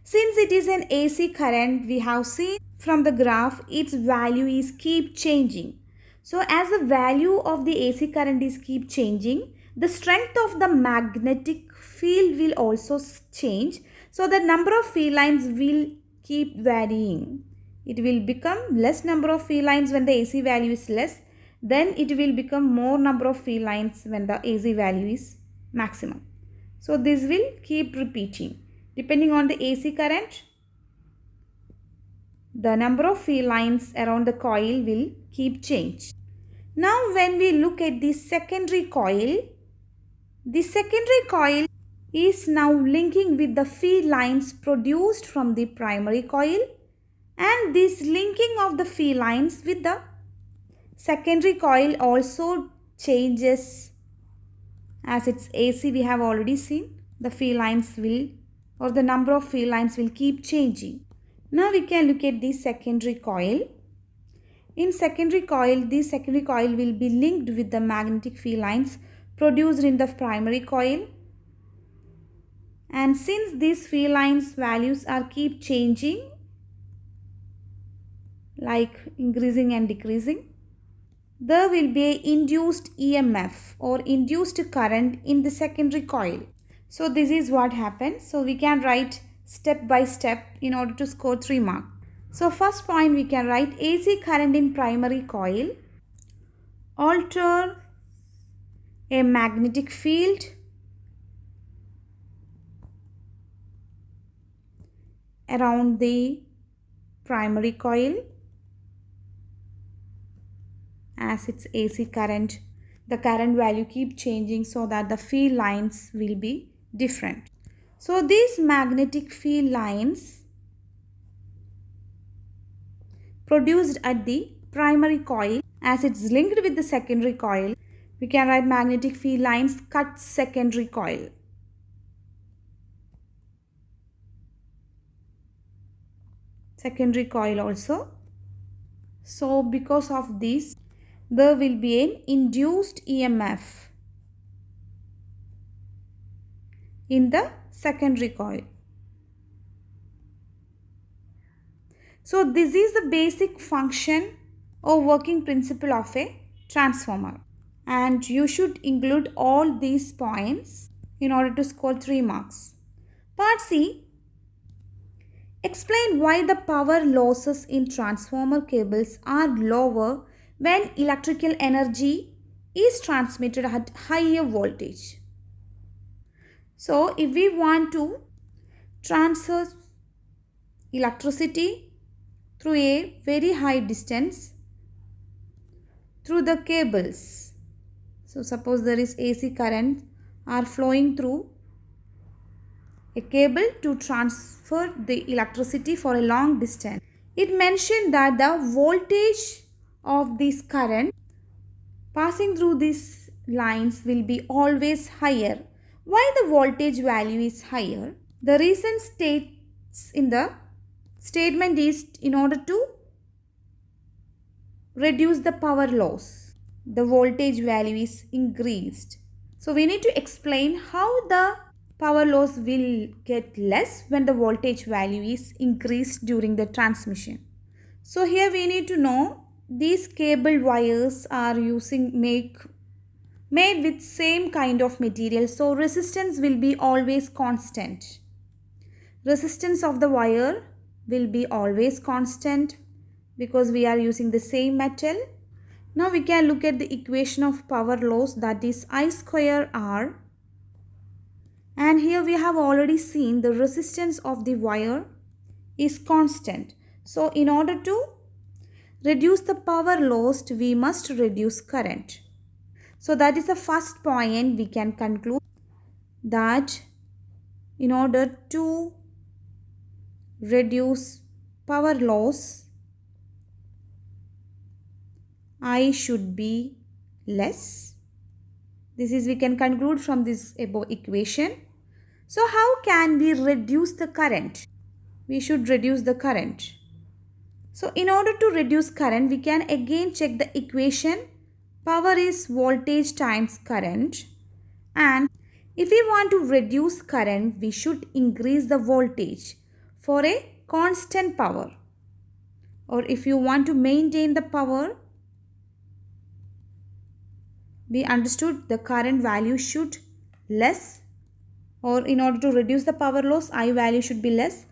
S1: Since it is an AC current, we have seen from the graph, its value is keep changing. So as the value of the AC current is keep changing, the strength of the magnetic field will also change. So the number of field lines will keep varying. It will become less number of field lines when the AC value is less. Then it will become more number of field lines when the AC value is maximum. So this will keep repeating. Depending on the AC current, the number of field lines around the coil will keep change. Now when we look at the secondary coil is now linking with the field lines produced from the primary coil, and this linking of the field lines with the secondary coil also changes. As it's AC, we have already seen the field lines will, or the number of field lines will keep changing. Now we can look at the secondary coil. In secondary coil, the secondary coil will be linked with the magnetic field lines produced in the primary coil. And since these field lines values are keep changing, like increasing and decreasing, there will be an induced EMF or induced current in the secondary coil. So this is what happens. So we can write step by step in order to score 3 marks. So first point we can write AC current in primary coil alter a magnetic field around the primary coil. As its AC current, the current value keep changing so that the field lines will be different. So these magnetic field lines produced at the primary coil. As it's linked with the secondary coil, we can write magnetic field lines cut secondary coil. Secondary coil also. So because of this, there will be an induced EMF in the secondary coil. So this is the basic function or working principle of a transformer, and you should include all these points in order to score 3 marks. Part C. Explain why the power losses in transformer cables are lower when electrical energy is transmitted at higher voltage. So if we want to transfer electricity through a very high distance through the cables, so suppose there is AC current are flowing through a cable to transfer the electricity for a long distance. It mentioned that the voltage of this current passing through these lines will be always higher. Why the voltage value is higher? The reason states in the statement is in order to reduce the power loss. The voltage value is increased. So we need to explain how the power loss will get less when the voltage value is increased during the transmission. So here we need to know these cable wires are made with same kind of material, so resistance will be always constant. Resistance of the wire will be always constant because we are using the same metal. Now we can look at the equation of power loss, that is I square R. And here we have already seen the resistance of the wire is constant. So in order to reduce the power lost, we must reduce current. So that is the first point. We can conclude that in order to reduce power loss, I should be less. This is we can conclude from this above equation. So how can we reduce the current? We should reduce the current. So in order to reduce current, we can again check the equation. Power is voltage times current, and if we want to reduce current, we should increase the voltage for a constant power. Or if you want to maintain the power, we understood the current value should less, or in order to reduce the power loss, I value should be less.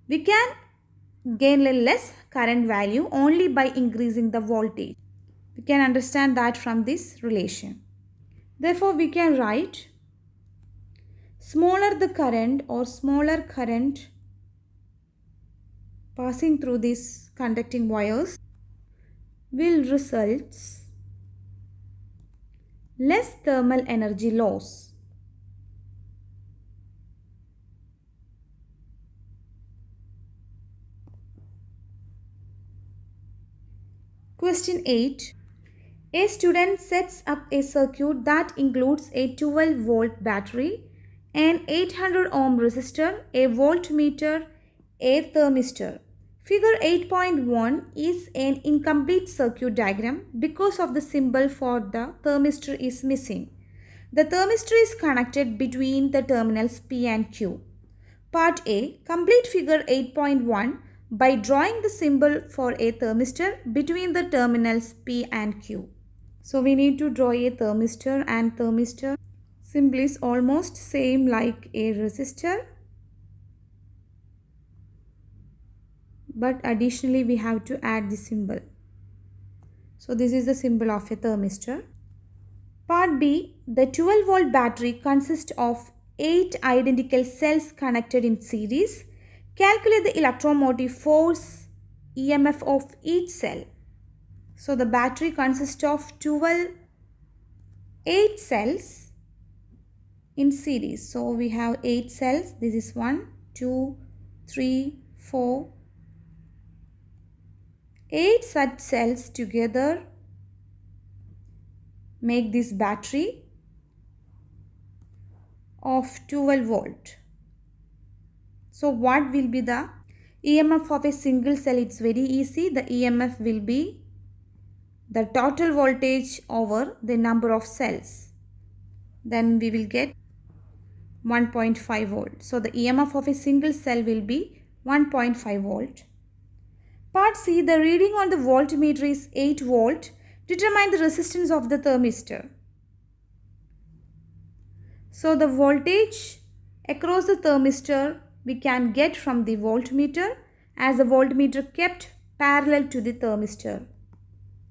S1: We can gain a less current value only by increasing the voltage. We can understand that from this relation. Therefore, we can write smaller the current or smaller current passing through these conducting wires will result less thermal energy loss. Question 8. A student sets up a circuit that includes a 12-volt battery, an 800 ohm resistor, a voltmeter, a thermistor. Figure 8.1 is an incomplete circuit diagram because of the symbol for the thermistor is missing. The thermistor is connected between the terminals P and Q. Part A. Complete figure 8.1 by drawing the symbol for a thermistor between the terminals P and Q. So we need to draw a thermistor, and thermistor symbol is almost same like a resistor, but additionally we have to add the symbol. So this is the symbol of a thermistor. Part B. The 12-volt battery consists of 8 identical cells connected in series. Calculate the electromotive force EMF of each cell. So the battery consists of 8 cells in series. So we have 8 cells. This is 1, 2, 3, 4, 8 such cells together make this battery of 12 volt. So what will be the EMF of a single cell? It's very easy. The EMF will be the total voltage over the number of cells. Then we will get 1.5 volt. So the EMF of a single cell will be 1.5 volt. Part C, the reading on the voltmeter is 8 volt. Determine the resistance of the thermistor. So the voltage across the thermistor we can get from the voltmeter, as the voltmeter kept parallel to the thermistor.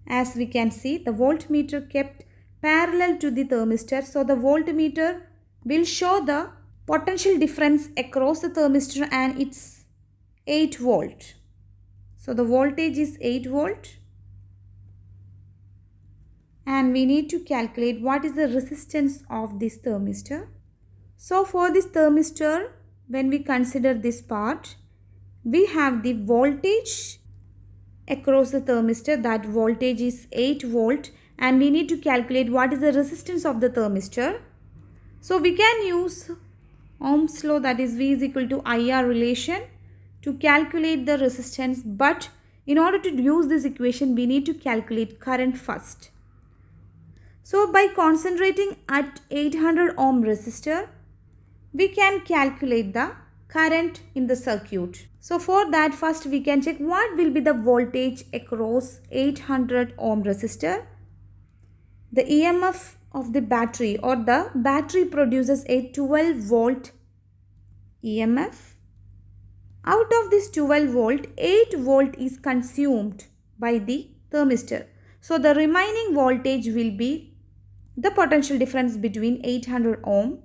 S1: As we can see, the voltmeter kept parallel to the thermistor. So the voltmeter will show the potential difference across the thermistor and it's 8 volt. So the voltage is 8 volt. And we need to calculate what is the resistance of this thermistor. So for this thermistor, when we consider this part, we have the voltage across the thermistor. That voltage is 8 volt, and we need to calculate what is the resistance of the thermistor. So we can use Ohm's law, that is V is equal to IR relation, to calculate the resistance. But in order to use this equation, we need to calculate current first. So by concentrating at 800 ohm resistor, we can calculate the current in the circuit. So for that, first we can check what will be the voltage across 800 ohm resistor. The EMF of the battery, or the battery produces a 12 volt EMF. Out of this 12 volt, 8 volt is consumed by the thermistor. So the remaining voltage will be the potential difference between 800 ohm.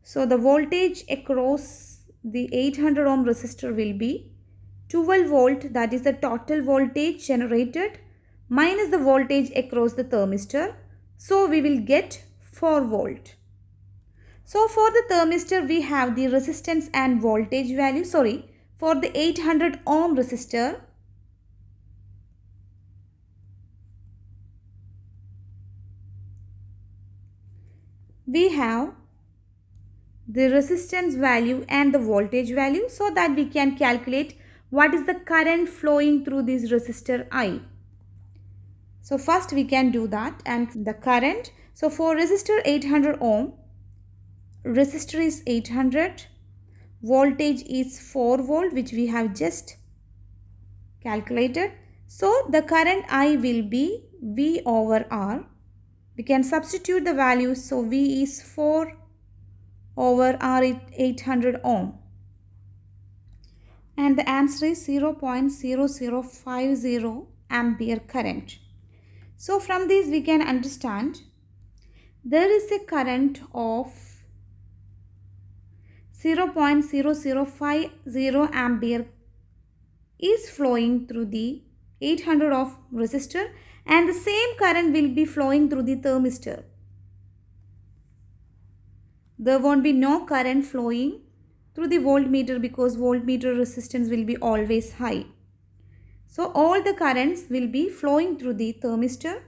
S1: So the voltage across the 800 ohm resistor will be 12 volt, that is the total voltage generated, minus the voltage across the thermistor. So we will get 4 volt. So for the thermistor we have the resistance and voltage value. For the 800 ohm resistor, we have the resistance value and the voltage value, so that we can calculate what is the current flowing through this resistor I. So first we can do that, and the current. So for resistor 800 ohm, resistor is 800, voltage is 4 volt, which we have just calculated. So the current I will be V over R. We can substitute the values. So V is 4 over R 800 ohm. And the answer is 0.0050 ampere current. So from this we can understand there is a current of 0.0050 ampere is flowing through the 800 ohm resistor, and the same current will be flowing through the thermistor. There won't be no current flowing through the voltmeter because voltmeter resistance will be always high. So all the currents will be flowing through the thermistor.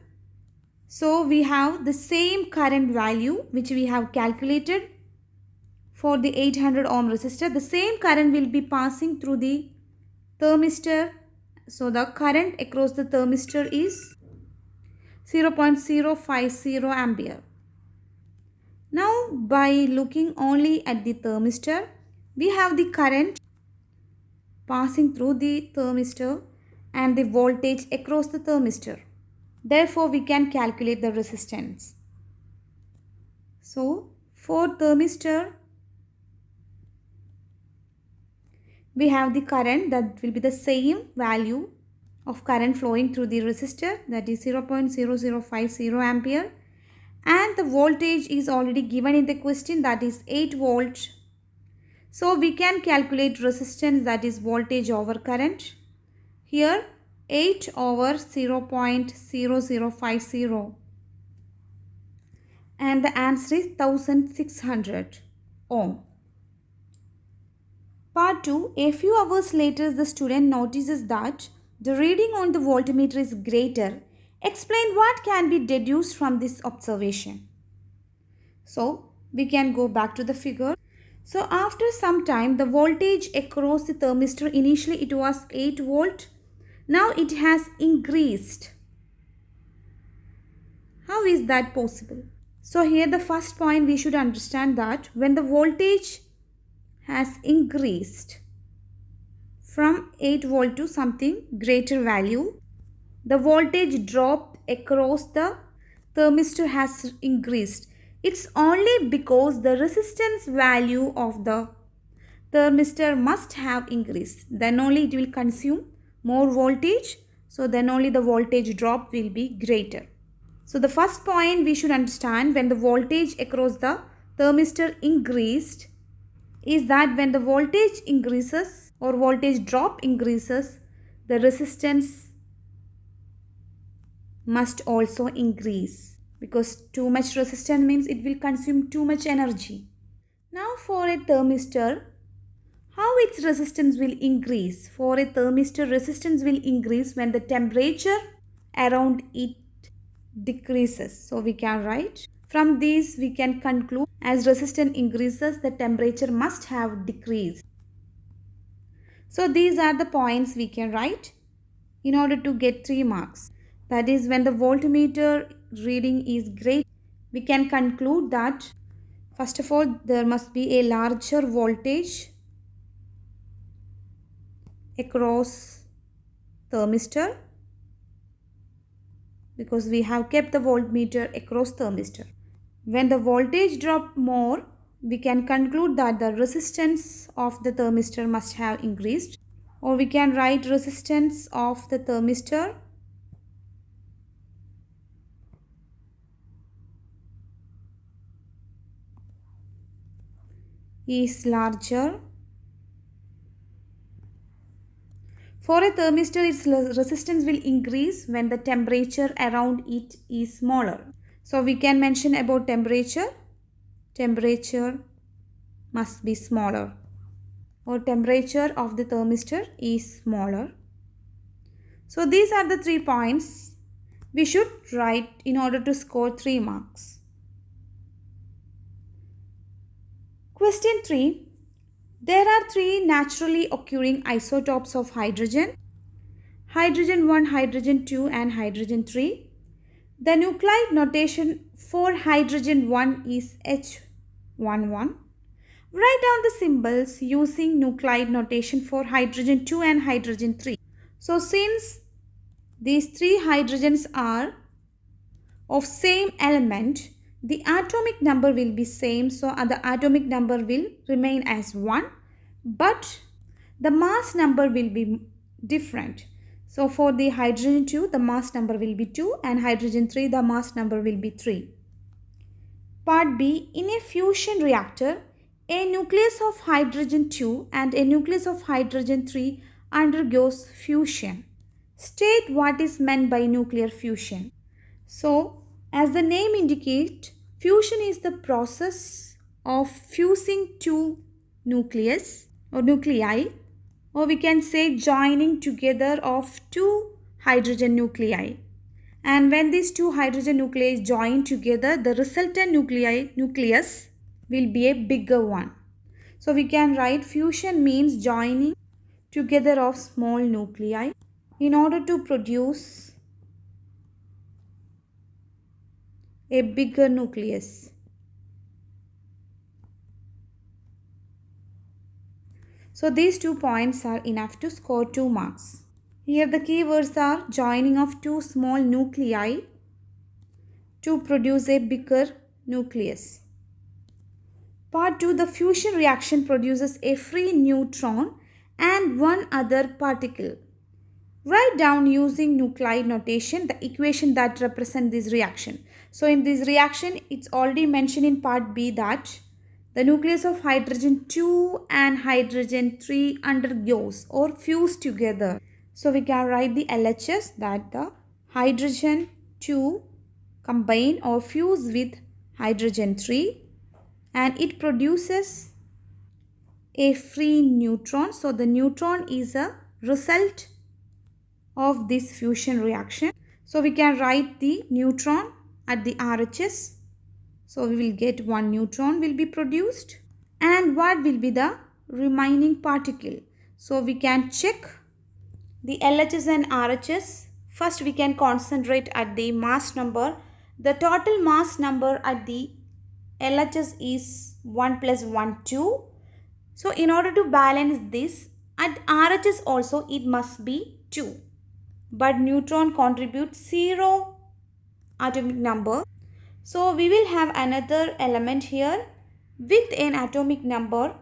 S1: So we have the same current value which we have calculated for the 800 ohm resistor. The same current will be passing through the thermistor. So the current across the thermistor is 0.050 ampere. Now by looking only at the thermistor, we have the current passing through the thermistor and the voltage across the thermistor. Therefore we can calculate the resistance. So for thermistor, we have the current that will be the same value of current flowing through the resistor, that is 0.0050 ampere, and the voltage is already given in the question, that is 8 volt. So we can calculate resistance, that is voltage over current. Here 8 over 0.0050, and the answer is 1600 ohm. Part 2. A few hours later, the student notices that The reading on the voltmeter is greater. Explain what can be deduced from this observation. So we can go back to the figure. So after some time, the voltage across the thermistor, initially it was 8 volt. Now it has increased. How is that possible? So here the first point we should understand that when the voltage has increased from 8 volt to something greater value, the voltage drop across the thermistor has increased. It's only because the resistance value of the thermistor must have increased. Then only it will consume more voltage. So then only the voltage drop will be greater. So the first point we should understand when the voltage across the thermistor increased is that when the voltage increases or voltage drop increases, the resistance must also increase, because too much resistance means it will consume too much energy. Now for a thermistor, how its resistance will increase? For a thermistor, resistance will increase when the temperature around it decreases. So we can write. From these we can conclude as resistance increases, the temperature must have decreased. So these are the points we can write in order to get 3 marks. That is, when the voltmeter reading is great, we can conclude that first of all there must be a larger voltage across thermistor, because we have kept the voltmeter across thermistor. When the voltage drop more, we can conclude that the resistance of the thermistor must have increased, or we can write resistance of the thermistor is larger. For a thermistor, its resistance will increase when the temperature around it is smaller. So we can mention about temperature. Temperature must be smaller, or temperature of the thermistor is smaller. So these are the 3 points we should write in order to score 3 marks. Question 3. There are 3 naturally occurring isotopes of hydrogen. Hydrogen 1, hydrogen 2 and hydrogen 3. The nuclide notation for hydrogen 1 is H11. Write down the symbols using nuclide notation for hydrogen 2 and hydrogen 3. So since these 3 hydrogens are of same element, the atomic number will be same, so the atomic number will remain as 1, but the mass number will be different. So for the hydrogen 2, the mass number will be 2, and hydrogen 3, the mass number will be 3. Part B. In a fusion reactor, a nucleus of hydrogen 2 and a nucleus of hydrogen 3 undergoes fusion. State what is meant by nuclear fusion. So, as the name indicates, fusion is the process of fusing 2 nucleus or nuclei, or we can say joining together of 2 hydrogen nuclei. And when these 2 hydrogen nuclei join together, the resultant nucleus will be a bigger one. So we can write fusion means joining together of small nuclei in order to produce a bigger nucleus. So these 2 points are enough to score 2 marks. Here the keywords are joining of 2 small nuclei to produce a bigger nucleus. Part 2. The fusion reaction produces a free neutron and one other particle. Write down using nuclide notation the equation that represents this reaction. So in this reaction, it's already mentioned in part B that the nucleus of hydrogen 2 and hydrogen 3 undergoes or fuse together. So we can write the LHS, that the hydrogen 2 combine or fuse with hydrogen 3 and it produces a free neutron. So the neutron is a result of this fusion reaction. So we can write the neutron at the RHS. So we will get one neutron will be produced. And what will be the remaining particle? So we can check the LHS and RHS. First we can concentrate at the mass number. The total mass number at the LHS is 1 plus 1, 2. So in order to balance this, at RHS also it must be 2. But neutron contributes 0 atomic number. So we will have another element here with an atomic number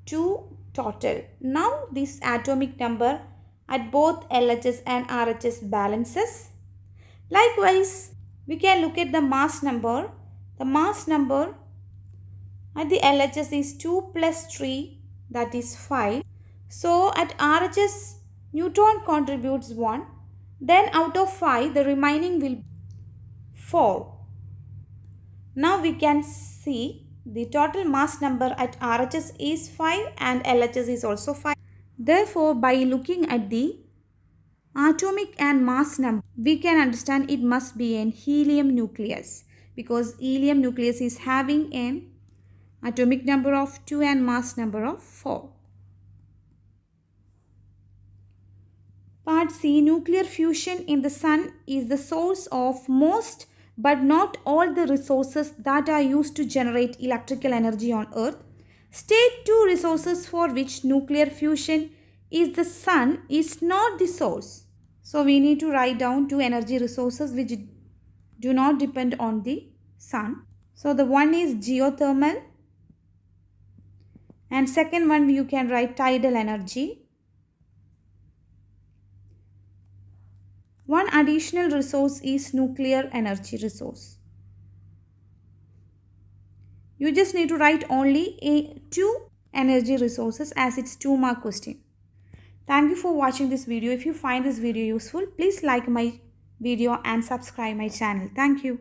S1: 2 total. Now this atomic number at both LHS and RHS balances. Likewise, we can look at the mass number. The mass number at the LHS is 2 plus 3, that is 5. So at RHS, neutron contributes 1. Then out of 5, the remaining will be 4. Now we can see the total mass number at RHS is 5 and LHS is also 5. Therefore, by looking at the atomic and mass number, we can understand it must be an helium nucleus, because helium nucleus is having an atomic number of 2 and mass number of 4. Part C, nuclear fusion in the sun is the source of most but not all the resources that are used to generate electrical energy on Earth. State 2 resources for which nuclear fusion is the sun is not the source. So we need to write down 2 energy resources which do not depend on the sun. So the one is geothermal, and second one you can write tidal energy. One additional resource is nuclear energy resource. You just need to write only 2 energy resources as it's 2-mark question. Thank you for watching this video. If you find this video useful, please like my video and subscribe my channel. Thank you.